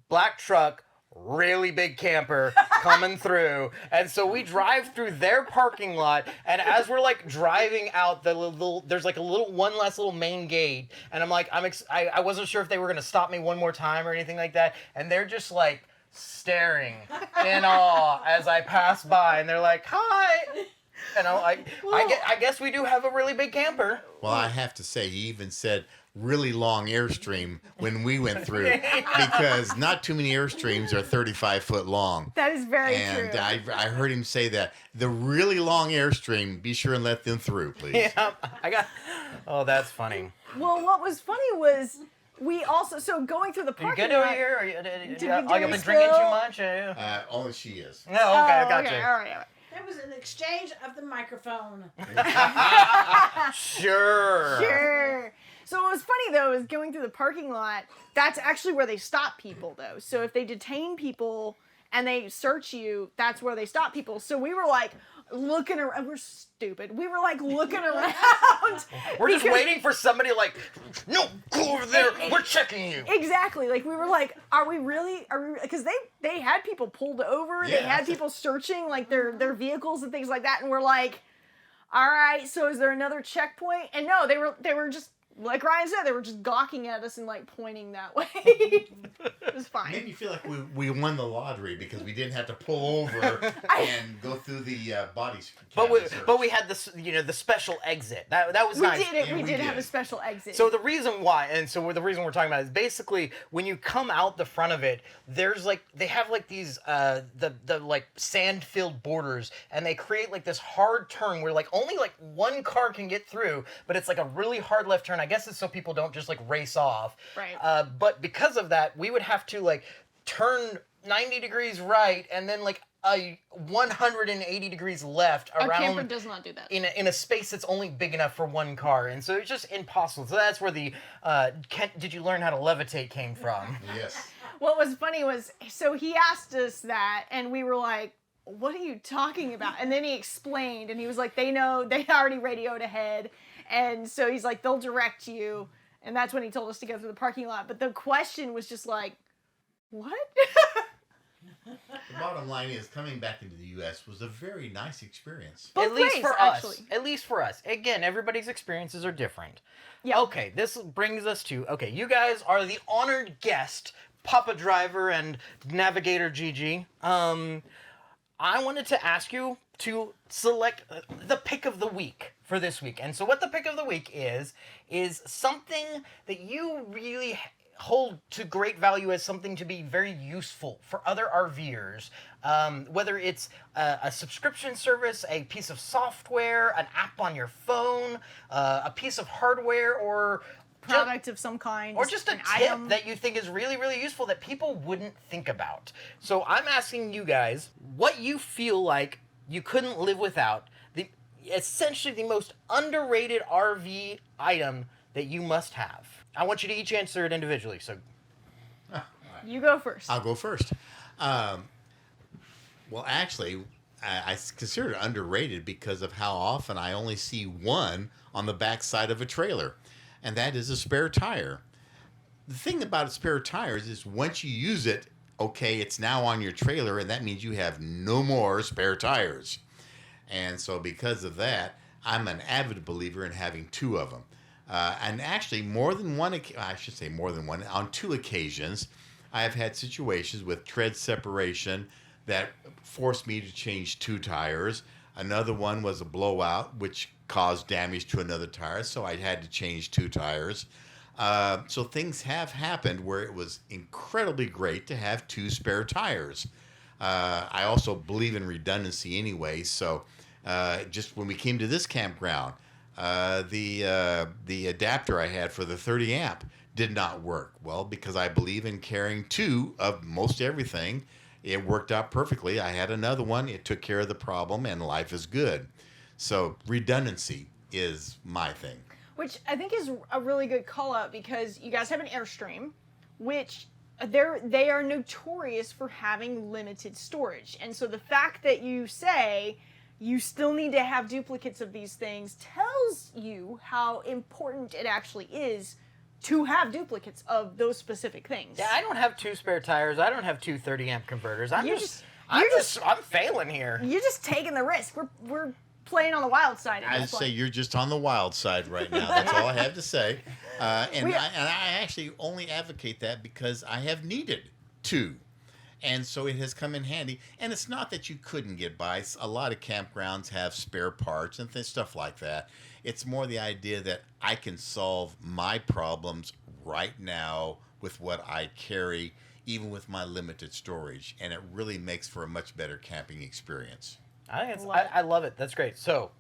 black truck, really big camper coming through. And so we drive through their parking lot, and as we're like driving out there's like one last little main gate, and I'm like, I wasn't sure if they were gonna stop me one more time or anything like that, and they're just like staring in awe as I pass by, and they're like, hi. And I'm like, I guess we do have a really big camper. Well, I have to say, he even said really long airstream when we went through, because not too many airstreams are 35 foot long. That is very true. And I heard him say that the really long airstream, be sure and let them through, please. Yeah, oh, that's funny. Well, what was funny was we also, so going through the Are you parking good lot. over here? Did I've we been spill? drinking too much? Only she is. No, okay, I got okay, you. all right. It was an exchange of the microphone. Sure. Sure. So what was funny though is going through the parking lot. That's actually where they stop people though. So if they detain people and they search you, that's where they stop people. So we were like looking around. We're stupid. We were like looking around. We're just because- waiting for somebody like, no, go over there. We're checking you. Exactly. Like we were like, are we really? Because they had people pulled over. They had people searching like their vehicles and things like that. And we're like, all right. So is there another checkpoint? And no, they were just like Ryan said. They were just gawking at us and like pointing that way. It was fine. Made me feel like we won the lottery because we didn't have to pull over and go through the bodies. But we had this, the special exit. That was We nice. did it. Yeah, we we did did. have a special exit. So the reason why, the reason we're talking about it is basically when you come out the front of it, there's like they have like these the like sand filled borders, and they create like this hard turn where like only like one car can get through, but it's like a really hard left turn. I guess it's so people don't just like race off. Right. But because of that, we would have to like turn 90 degrees right and then like a 180 degrees left Our around camper does not do that. in a space that's only big enough for one car, and so it's just impossible. So that's where the did you learn how to levitate came from. Yes. What was funny was, so he asked us that, and we were like, what are you talking about? And then he explained, and he was like, they already radioed ahead, and so he's like, they'll direct you, and that's when he told us to go through the parking lot. But the question was just like, what? The bottom line is, coming back into the U.S. was a very nice experience. Both At least ways, for actually. us. At least for us. Again, everybody's experiences are different. Yeah. Okay, this brings us to, you guys are the honored guest, Papa Driver and Navigator Gigi. I wanted to ask you to select the pick of the week for this week. And so what the pick of the week is something that you really hold to great value as something to be very useful for other RVers, whether it's a subscription service, a piece of software, an app on your phone, a piece of hardware, or Product of some kind. or just a an tip item. that you think is really, really useful that people wouldn't think about. So I'm asking you guys what you feel like you couldn't live without, essentially the most underrated RV item that you must have. I want you to each answer it individually. So You go first. I'll go first. Well, actually, I consider it underrated because of how often I only see one on the back side of a trailer, and that is a spare tire. The thing about spare tires is once you use it, okay, it's now on your trailer, and that means you have no more spare tires. And so because of that, I'm an avid believer in having two of them. And actually, more than one, on two occasions, I have had situations with tread separation that forced me to change two tires. Another one was a blowout, which caused damage to another tire, so I had to change two tires. So things have happened where it was incredibly great to have two spare tires. I also believe in redundancy anyway, so just when we came to this campground, the adapter I had for the 30 amp did not work. Well, because I believe in carrying two of most everything, it worked out perfectly. I had another one. It took care of the problem, and life is good. So redundancy is my thing. Which I think is a really good call out because you guys have an Airstream, which they are notorious for having limited storage. And so the fact that you say you still need to have duplicates of these things tells you how important it actually is to have duplicates of those specific things. yeah, I don't have two spare tires. I don't have two 30 amp converters. I'm failing here. You're just taking the risk. We're playing on the wild side at I'd this say point. you're just on the wild side right now. That's all I have to say. And I actually only advocate that because I have needed two. And so it has come in handy. And it's not that you couldn't get by. A lot of campgrounds have spare parts and stuff like that. It's more the idea that I can solve my problems right now with what I carry, even with my limited storage. And it really makes for a much better camping experience. I love it. That's great. So,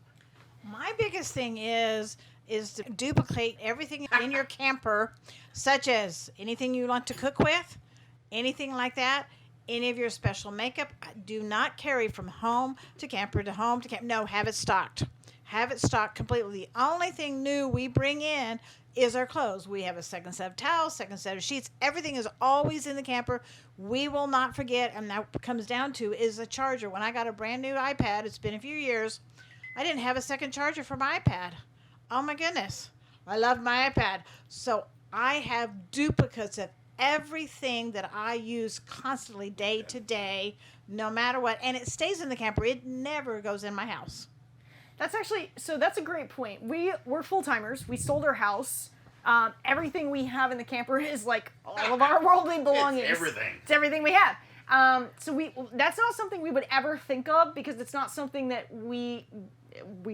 My biggest thing is to duplicate everything in your camper, such as anything you want to cook with, anything like that. any of your special makeup. Do not carry from home to camper to home to camp. No, have it stocked. Have it stocked completely. The only thing new we bring in is our clothes. We have a second set of towels, second set of sheets. Everything is always in the camper. We will not forget, and that comes down to is a charger. When I got a brand new iPad, it's been a few years, I didn't have a second charger for my iPad. Oh my goodness. I love my iPad. So I have duplicates of everything that I use constantly day to day, no matter what. And it stays in the camper. It never goes in my house. That's a great point. We're full-timers. We sold our house. Everything we have in the camper is like all of our worldly belongings. It's everything. It's everything we have. That's not something we would ever think of because it's not something that we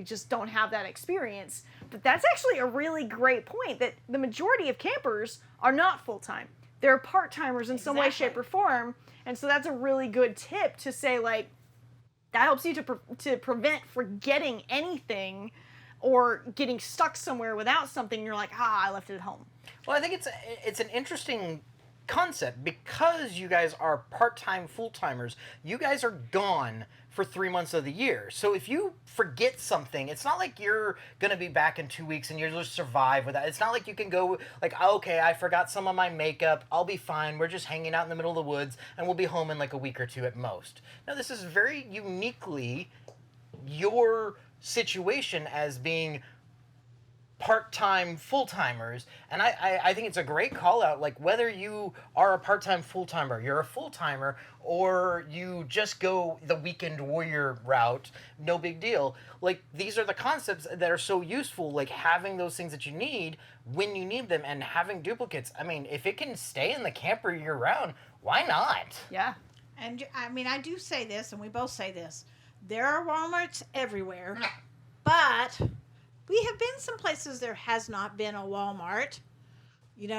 just don't have that experience. But that's actually a really great point that the majority of campers are not full-time. They're part-timers in some way, shape, or form. And so that's a really good tip to say, like, that helps you to prevent forgetting anything or getting stuck somewhere without something. You're like, I left it at home. Well, I think it's an interesting concept because you guys are part-time full-timers. You guys are gone for 3 months of the year. So if you forget something, it's not like you're going to be back in 2 weeks and you'll just survive with that. It's not like you can go like, okay, I forgot some of my makeup. I'll be fine. We're just hanging out in the middle of the woods and we'll be home in like a week or two at most. Now, this is very uniquely your situation as being part-time full-timers, and I think it's a great call out, like whether you are a part-time full-timer, you're a full-timer, or you just go the weekend warrior route, no big deal. Like, these are the concepts that are so useful, like having those things that you need when you need them and having duplicates. I mean, if it can stay in the camper year-round, why not? Yeah. And I mean, I do say this, and we both say this. There are Walmarts everywhere, but we have been some places there has not been a Walmart,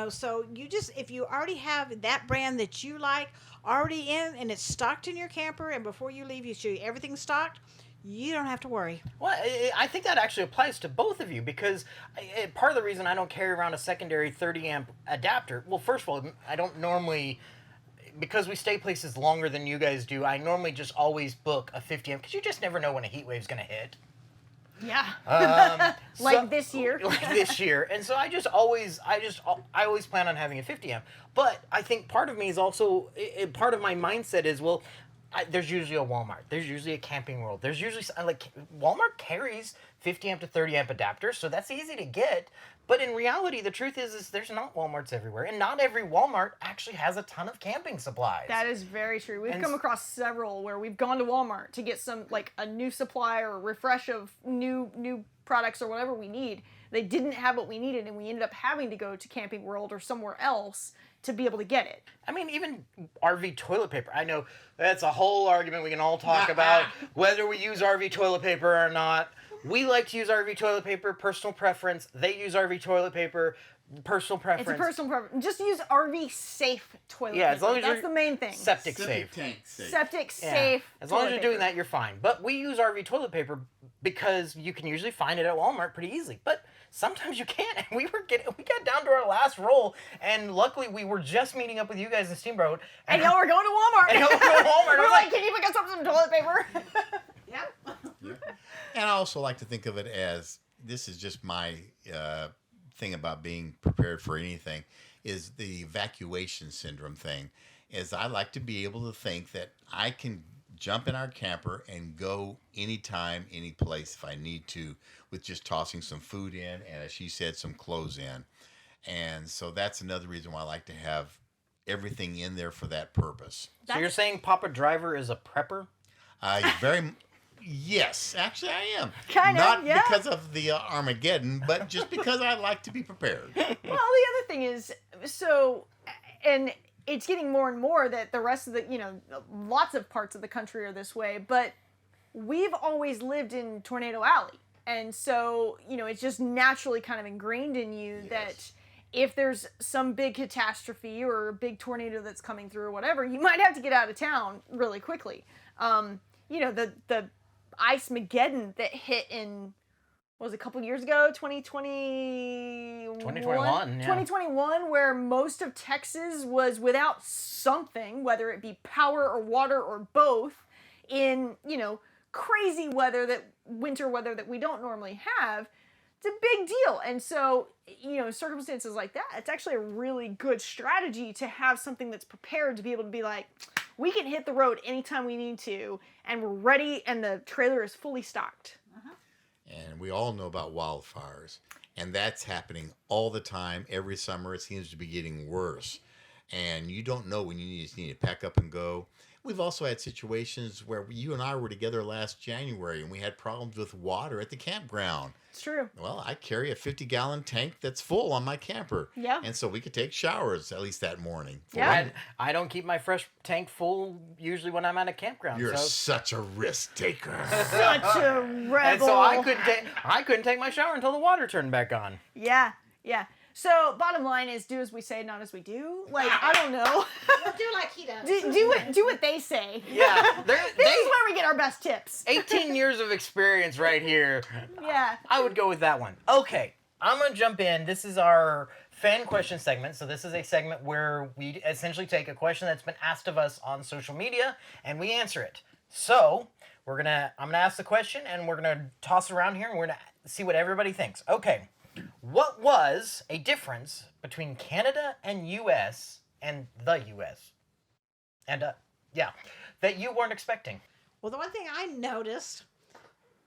so you just, if you already have that brand that you like already in and it's stocked in your camper and before you leave you show you everything's stocked, you don't have to worry. Well, I think that actually applies to both of you because part of the reason I don't carry around a secondary 30 amp adapter, well, first of all, I don't normally, because we stay places longer than you guys do, I normally just always book a 50 amp because you just never know when a heat wave's going to hit. Yeah. This year. Like this year. And so I always plan on having a 50 amp. But I think part of me is also, part of my mindset is, well, there's usually a Walmart. There's usually a Camping World. There's usually, like, Walmart carries 50 amp to 30 amp adapters, so that's easy to get. But in reality, the truth is there's not Walmarts everywhere, and not every Walmart actually has a ton of camping supplies. That is very true. We've come across several where we've gone to Walmart to get some, like, a new supply or a refresh of new products or whatever we need. They didn't have what we needed, and we ended up having to go to Camping World or somewhere else to be able to get it. I mean, even RV toilet paper. I know that's a whole argument we can all talk about, whether we use RV toilet paper or not. We like to use RV toilet paper, personal preference. They use RV toilet paper, personal preference. It's a personal preference. Just use RV safe toilet paper. As long as that's the main thing. Septic safe. Tank safe. Septic safe. As long as you're toilet doing paper. that, you're fine. But we use RV toilet paper because you can usually find it at Walmart pretty easily. But sometimes you can't. And we got down to our last roll, and luckily we were just meeting up with you guys in Steamboat. And y'all were going to Walmart. And y'all were going to Walmart. We're like, can you pick us up some toilet paper? Yep. And I also like to think of it as, this is just my thing about being prepared for anything, is the evacuation syndrome thing. Is I like to be able to think that I can jump in our camper and go anytime, any place if I need to, with just tossing some food in and, as she said, some clothes in. And so that's another reason why I like to have everything in there for that purpose. So you're saying Papa Driver is a prepper? Yes, actually I am. Kind of, Not yeah. because of the Armageddon, but just because I like to be prepared. Well, the other thing is, and it's getting more and more that the rest of the, lots of parts of the country are this way, but we've always lived in Tornado Alley. And so, it's just naturally kind of ingrained in you that if there's some big catastrophe or a big tornado that's coming through or whatever, you might have to get out of town really quickly. The Ice-Mageddon that hit in what was it, a couple years ago, 2021? 2021, yeah. 2021, where most of Texas was without something, whether it be power or water or both, in, crazy winter weather that we don't normally have. It's a big deal. And so, circumstances like that, it's actually a really good strategy to have something that's prepared to be able to be like, we can hit the road anytime we need to, and we're ready, and the trailer is fully stocked. And we all know about wildfires, and that's happening all the time. Every summer, it seems to be getting worse, and you don't know when you just need to pack up and go. We've also had situations where you and I were together last January, and we had problems with water at the campground. It's true. Well, I carry a 50-gallon tank that's full on my camper. Yeah. And so we could take showers at least that morning. Yeah. I don't keep my fresh tank full usually when I'm at a campground. You're so. such a risk taker. Such a rebel. And so I couldn't take my shower until the water turned back on. Yeah. So bottom line is, do as we say, not as we do. Like, I don't know. We'll do like he does. do what they say. Yeah. This is where we get our best tips. 18 years of experience right here. Yeah. I would go with that one. Okay, I'm going to jump in. This is our fan question segment. So this is a segment where we essentially take a question that's been asked of us on social media and we answer it. So I'm going to ask the question and we're going to toss it around here and we're going to see what everybody thinks. Okay. What was a difference between Canada and U.S. and the U.S.? And, that you weren't expecting? Well, the one thing I noticed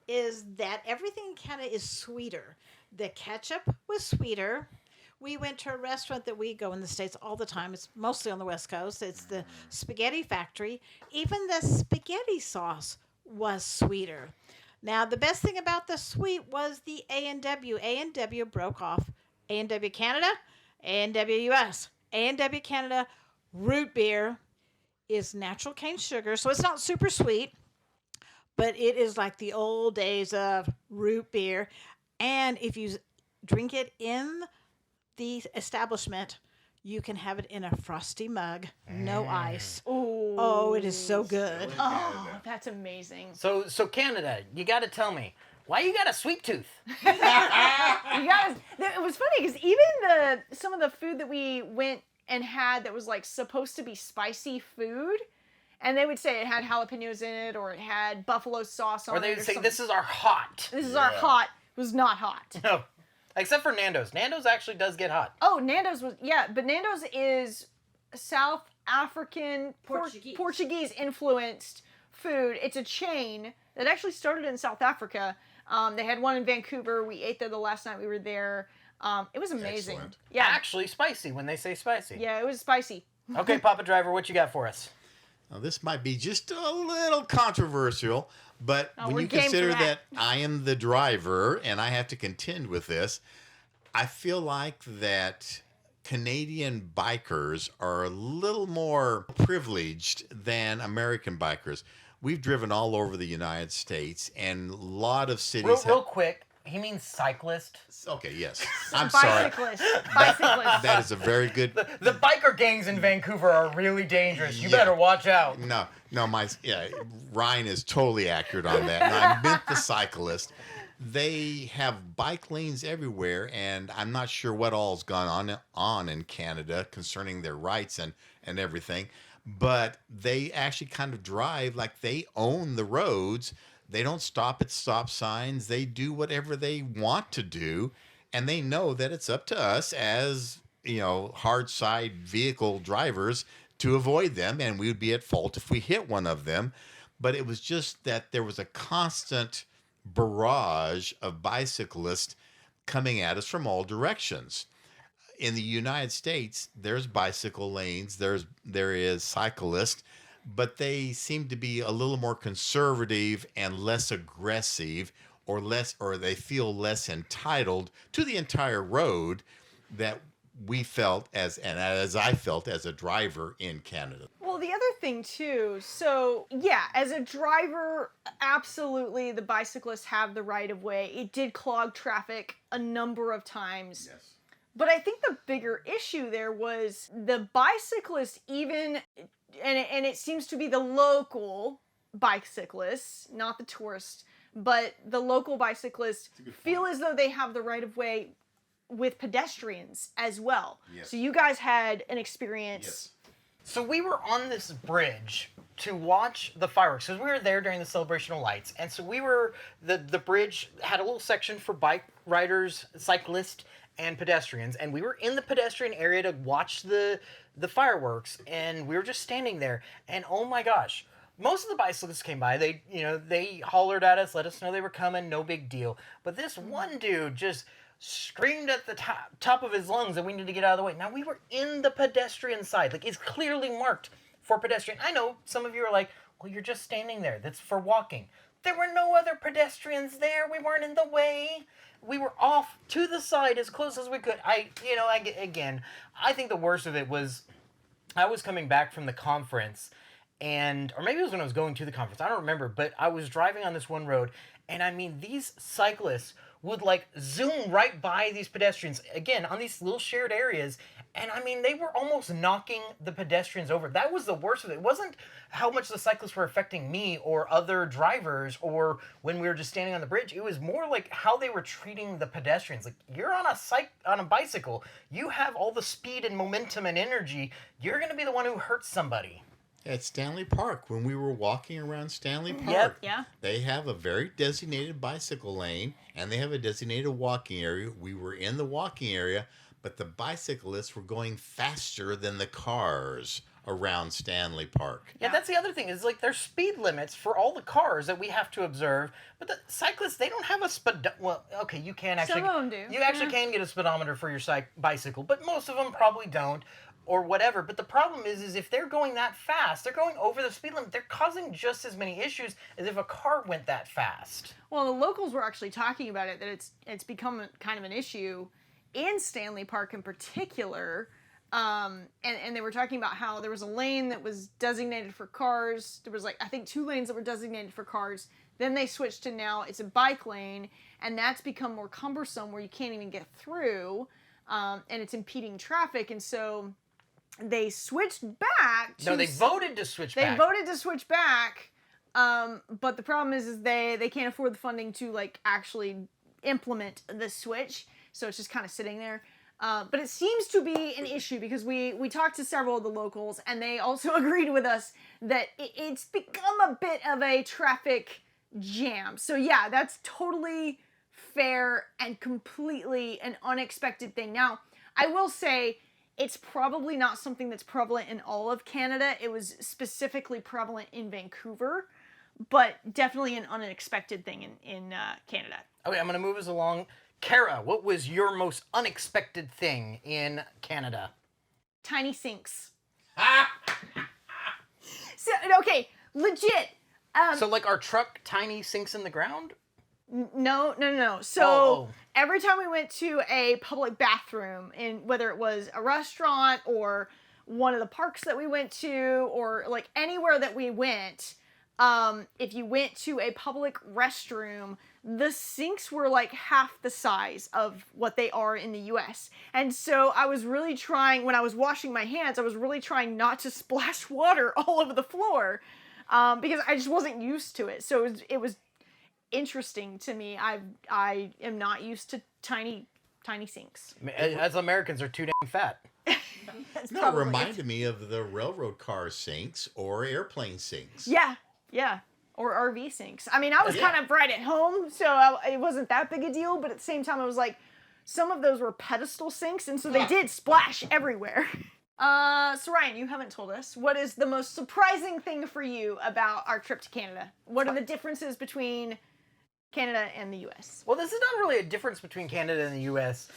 is that everything in Canada is sweeter. The ketchup was sweeter. We went to a restaurant that we go in the States all the time. It's mostly on the West Coast. It's the Spaghetti Factory. Even the spaghetti sauce was sweeter. Now, the best thing about the sweet was the A&W. A&W broke off. A&W Canada, A&W US. A&W Canada root beer is natural cane sugar, so it's not super sweet, but it is like the old days of root beer. And if you drink it in the establishment, you can have it in a frosty mug, no ice. Ooh. Oh, it is so good. Oh, that's amazing. So Canada, you got to tell me, why you got a sweet tooth? You guys, it was funny because even some of the food that we went and had that was like supposed to be spicy food, and they would say it had jalapenos in it or it had buffalo sauce on it. Or they would say, something. this is our hot. This is our hot. It was not hot. No. Except for Nando's. Nando's actually does get hot. Oh, Nando's was, but Nando's is South African, Portuguese influenced food. It's a chain that actually started in South Africa. They had one in Vancouver. We ate there the last night we were there. It was amazing. Excellent. Yeah. Actually spicy when they say spicy. Yeah, it was spicy. Okay, Papa Driver, what you got for us? Now, this might be just a little controversial, but when we're you game for consider that. that I am the driver and I have to contend with this, I feel like that Canadian bikers are a little more privileged than American bikers. We've driven all over the United States, and a lot of cities Real quick, he means cyclist. Okay, yes. I'm sorry. Bicyclist. That is a very good... The biker gangs in Vancouver are really dangerous. You Yeah. better watch out. No, Ryan is totally accurate on that. And I meant the cyclist. They have bike lanes everywhere, and I'm not sure what all's gone on in Canada concerning their rights and everything, but they actually kind of drive like they own the roads. They don't stop at stop signs. They do whatever they want to do, and they know that it's up to us as, hard side vehicle drivers to avoid them, and we would be at fault if we hit one of them. But it was just that there was a constant barrage of bicyclists coming at us from all directions. In the United States, there's bicycle lanes, there is cyclists, but they seem to be a little more conservative and less aggressive, or they feel less entitled to the entire road that we felt as I felt as a driver in Canada. Well, the other thing too, so yeah, as a driver, absolutely the bicyclists have the right of way. It did clog traffic a number of times. Yes. But I think the bigger issue there was the bicyclists, even, and it seems to be the local bicyclists, not the tourists, but the local bicyclists feel as though they have the right of way with pedestrians as well. Yes. So you guys had an experience. Yes. So we were on this bridge to watch the fireworks because we were there during the celebration of lights, and so we were the bridge had a little section for bike riders, cyclists, and pedestrians, and we were in the pedestrian area to watch the fireworks, and we were just standing there, and oh my gosh. Most of the bicyclists came by. They hollered at us, let us know they were coming, no big deal. But this one dude just screamed at the top of his lungs that we need to get out of the way. Now, we were in the pedestrian side. Like, it's clearly marked for pedestrian. I know some of you are like, well, you're just standing there. That's for walking. There were no other pedestrians there. We weren't in the way. We were off to the side as close as we could. I think the worst of it was I was coming back from the conference, or maybe it was when I was going to the conference. I don't remember, but I was driving on this one road, and I mean, these cyclists would like zoom right by these pedestrians, again, on these little shared areas, and I mean, they were almost knocking the pedestrians over. That was the worst of it. It wasn't how much the cyclists were affecting me or other drivers or when we were just standing on the bridge. It was more like how they were treating the pedestrians. Like, you're on a bicycle. You have all the speed and momentum and energy. You're going to be the one who hurts somebody. At Stanley Park, when we were walking around Stanley Park, Yep. Yeah. they have a very designated bicycle lane and they have a designated walking area. We were in the walking area, but the bicyclists were going faster than the cars around Stanley Park. Yeah, that's the other thing, is like there's speed limits for all the cars that we have to observe, but the cyclists, they don't have a well, okay, you can actually... Some of them do. You actually can get a speedometer for your bicycle, but most of them probably don't, or whatever. But the problem is if they're going that fast, they're going over the speed limit, they're causing just as many issues as if a car went that fast. Well, the locals were actually talking about it, that it's become kind of an issue in Stanley Park in particular. And they were talking about how there was a lane that was designated for cars. There was I think 2 lanes that were designated for cars. Then they switched to now it's a bike lane, and that's become more cumbersome where you can't even get through, and it's impeding traffic. And so they switched back to... No, they voted to switch back. They voted to switch back, but the problem is they can't afford the funding to actually implement the switch, so it's just kind of sitting there. But it seems to be an issue because we talked to several of the locals, and they also agreed with us that it's become a bit of a traffic jam. So yeah, that's totally fair and completely an unexpected thing. Now, I will say it's probably not something that's prevalent in all of Canada. It was specifically prevalent in Vancouver, but definitely an unexpected thing in Canada. Okay, I'm going to move us along. Kara, what was your most unexpected thing in Canada? Tiny sinks. So, okay, legit. So like our truck tiny sinks in the ground? No. So every time we went to a public bathroom, whether it was a restaurant or one of the parks that we went to, or anywhere that we went, if you went to a public restroom, the sinks were half the size of what they are in the US. And so I was really trying, when I was washing my hands, I was really trying not to splash water all over the floor, because I just wasn't used to it. So it was interesting to me. I am not used to tiny sinks. As Americans are too damn fat. No, it reminded me of the railroad car sinks or airplane sinks. Yeah. Or RV sinks. I mean, I was kind of right at home, so it wasn't that big a deal, but at the same time, I was some of those were pedestal sinks, and so they did splash everywhere. So Ryan, you haven't told us, what is the most surprising thing for you about our trip to Canada? What are the differences between Canada and the U.S.? Well, this is not really a difference between Canada and the U.S.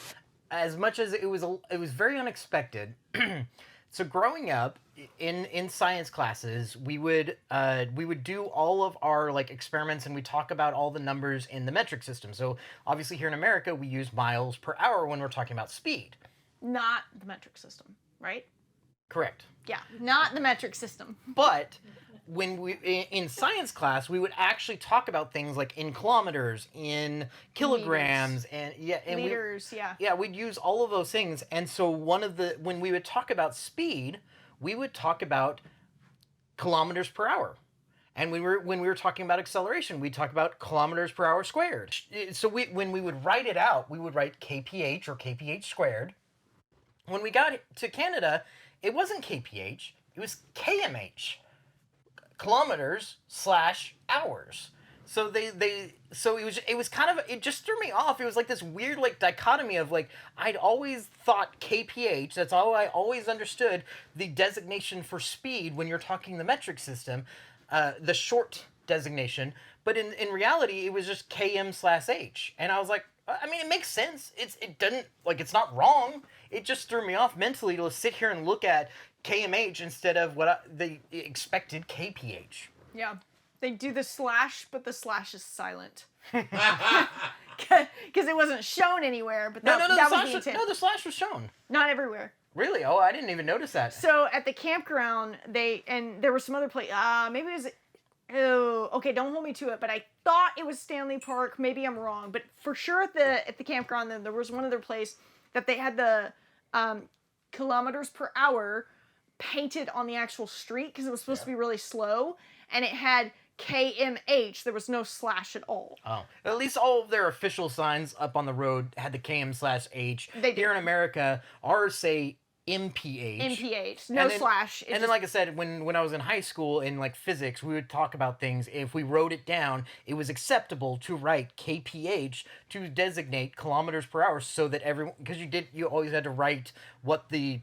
as much as it was very unexpected. So growing up in science classes, we would do all of our experiments, and we talk about all the numbers in the metric system. So obviously here in America, we use miles per hour when we're talking about speed. Not the metric system, right? Correct. Yeah, not the metric system. But when in science class, we would actually talk about things like in kilometers, in kilograms, and liters, we'd use all of those things. And so when we would talk about speed, we would talk about kilometers per hour. And when we were talking about acceleration, we talked about kilometers per hour squared. So when we would write it out, we would write kph or kph squared. When we got to Canada, it wasn't kph, it was kmh, kilometers/hours. So so it was kind of, it just threw me off. It was like this weird like dichotomy of like, I'd always thought kph, that's all I always understood the designation for speed when you're talking the metric system, the short designation, but in reality it was just km/h, and I was like, I mean, it makes sense. It doesn't, like, it's not wrong. It just threw me off mentally to sit here and look at kmh instead of what the expected kph. Yeah. They do the slash, but the slash is silent. Because it wasn't shown anywhere, but that was the intent. No, the slash was shown. Not everywhere. Really? Oh, I didn't even notice that. So at the campground, and there was some other place, maybe it was, oh, okay, don't hold me to it, but I thought it was Stanley Park. Maybe I'm wrong, but for sure at the campground, then there was one other place that they had the kilometers per hour painted on the actual street because it was supposed to be really slow, and it had KMH. There was no slash at all. Oh, at least all of their official signs up on the road had the KM/H. They did. Here in America, ours say MPH. MPH, no slash. And then, like I said, when I was in high school in like physics, we would talk about things. If we wrote it down, it was acceptable to write KPH to designate kilometers per hour, so that everyone, because you always had to write what the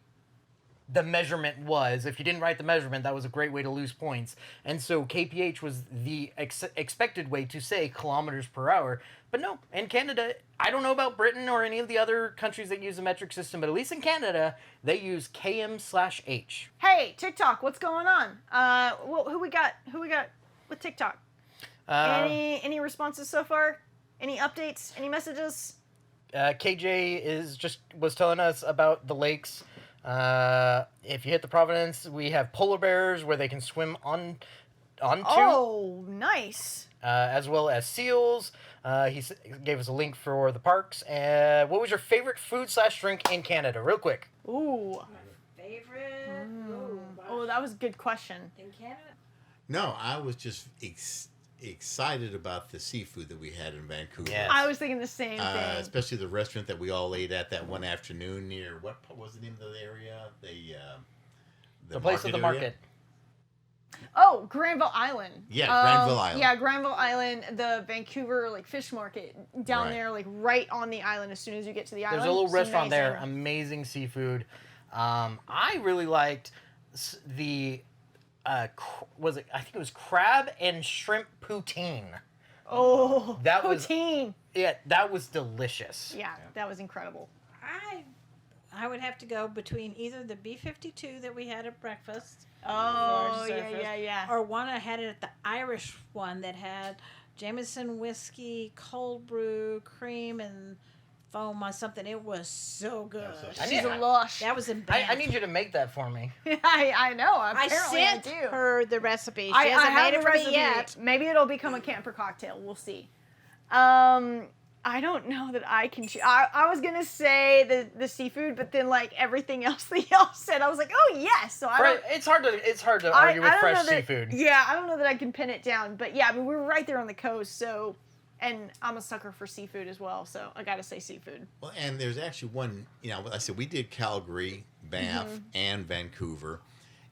measurement was. If you didn't write the measurement, that was a great way to lose points. And so KPH was the expected way to say kilometers per hour. But no, in Canada, I don't know about Britain or any of the other countries that use a metric system, but at least in Canada, they use KM/H. Hey, TikTok, what's going on? Who we got with TikTok? Any responses so far? Any updates? Any messages? KJ was telling us about the lakes. If you hit the Providence, we have polar bears where they can swim onto. Oh, nice. As well as seals. He gave us a link for the parks. What was your favorite food/drink in Canada? Real quick. Ooh. My favorite? Oh, that was a good question. In Canada? No, I was just excited about the seafood that we had in Vancouver. Yes. I was thinking the same thing. Especially the restaurant that we all ate at that one afternoon near, what was the name of the area? The place at the market. Oh, Granville Island. Yeah, Granville Island. Yeah, Granville Island, the Vancouver fish market down Right. there, right on the island. As soon as you get to the island, There's a little it's restaurant amazing. there. Amazing seafood. I really liked the I think it was crab and shrimp poutine. Oh, That was- poutine. Yeah, that was delicious. Yeah, that was incredible. I would have to go between either the B-52 that we had at breakfast. Oh, for surface, yeah. Or one I had it at the Irish one that had Jameson whiskey, cold brew, cream, and foam on something. It was so good. She's a lush. That was in Banff. I need you to make that for me. I know. I Apparently sent do. her the recipe. She I hasn't have made the it for recipe. me yet. Maybe it'll become a camper cocktail. We'll see. I don't know that I can choose. I was gonna say the seafood, but then everything else that y'all said, I was like, oh yes. So It's hard to argue with fresh seafood. Yeah, I don't know that I can pin it down, but yeah, I mean we were right there on the coast, so, and I'm a sucker for seafood as well, so I gotta say seafood. Well, and there's actually one, I said we did Calgary, Banff, and Vancouver,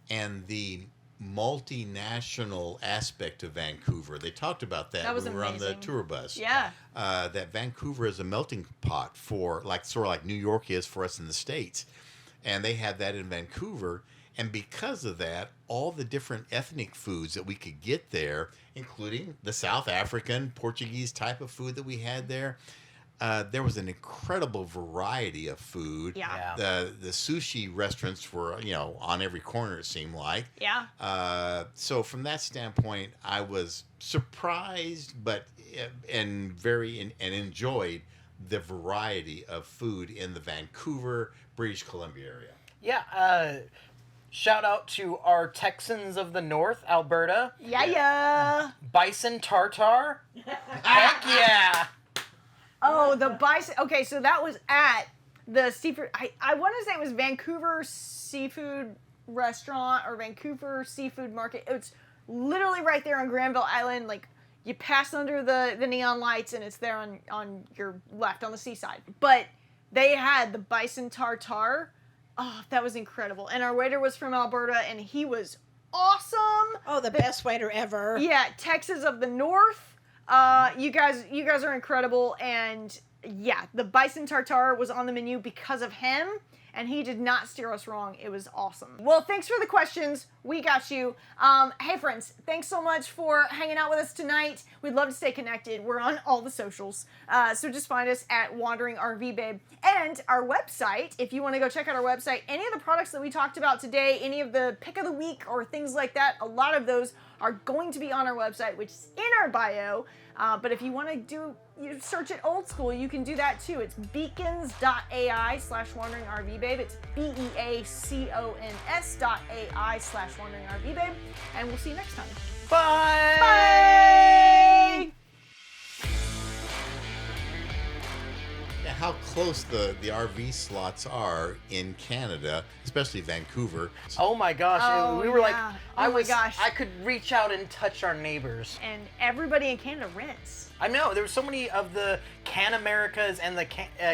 and the multinational aspect of Vancouver. They talked about that, That was when we were on the amazing. tour bus. Yeah. That Vancouver is a melting pot for sort of like New York is for us in the States. And they had that in Vancouver. And because of that, all the different ethnic foods that we could get there, including the South African, Portuguese type of food that we had there, there was an incredible variety of food. Yeah. The sushi restaurants were, on every corner, it seemed like. Yeah. So from that standpoint, I was surprised, and enjoyed the variety of food in the Vancouver, British Columbia area. Yeah. Shout out to our Texans of the North, Alberta. Yeah. Bison tartare. Heck yeah. Oh, the bison. Okay, so that was at the seafood. I want to say it was Vancouver Seafood Restaurant or Vancouver Seafood Market. literally right there on Granville Island. Like, you pass under the neon lights, and it's there on your left on the seaside. But they had the bison tartare. Oh, that was incredible. And our waiter was from Alberta, and he was awesome. Oh, the best waiter ever. Yeah, Texas of the North. You guys are incredible. And yeah, the bison tartare was on the menu because of him, and he did not steer us wrong. It was awesome. Well, thanks for the questions. We got you. Hey, friends, thanks so much for hanging out with us tonight. We'd love to stay connected. We're on all the socials. So just find us at Wandering RV Babe. And our website, if you want to go check out our website, any of the products that we talked about today, any of the pick of the week or things like that, a lot of those are going to be on our website, which is in our bio. But if you want to search it old school, you can do that too. It's beacons.ai/wanderingRVbabe. It's beacons.ai/wanderingRVbabe. And we'll see you next time. Bye. Bye. Yeah, how close the RV slots are in Canada, especially Vancouver. Oh my gosh, Oh, we were like, yeah. Oh my gosh. I could reach out and touch our neighbors. And everybody in Canada rents. I know, there were so many of the Can Americas and the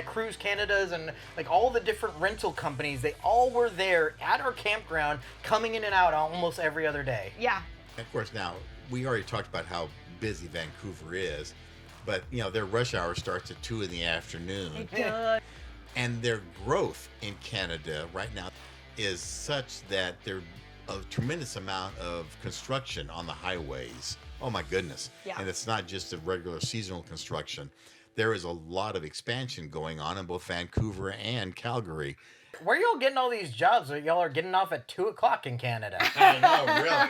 Cruise Canadas and like all the different rental companies, they all were there at our campground, coming in and out almost every other day. Yeah. Of course, now, we already talked about how busy Vancouver is, but, their rush hour starts at 2 in the afternoon. And their growth in Canada right now is such that there's a tremendous amount of construction on the highways. Oh my goodness. Yeah. And it's not just a regular seasonal construction. There is a lot of expansion going on in both Vancouver and Calgary. Where y'all getting all these jobs that y'all are getting off at 2 o'clock in Canada? I know, really.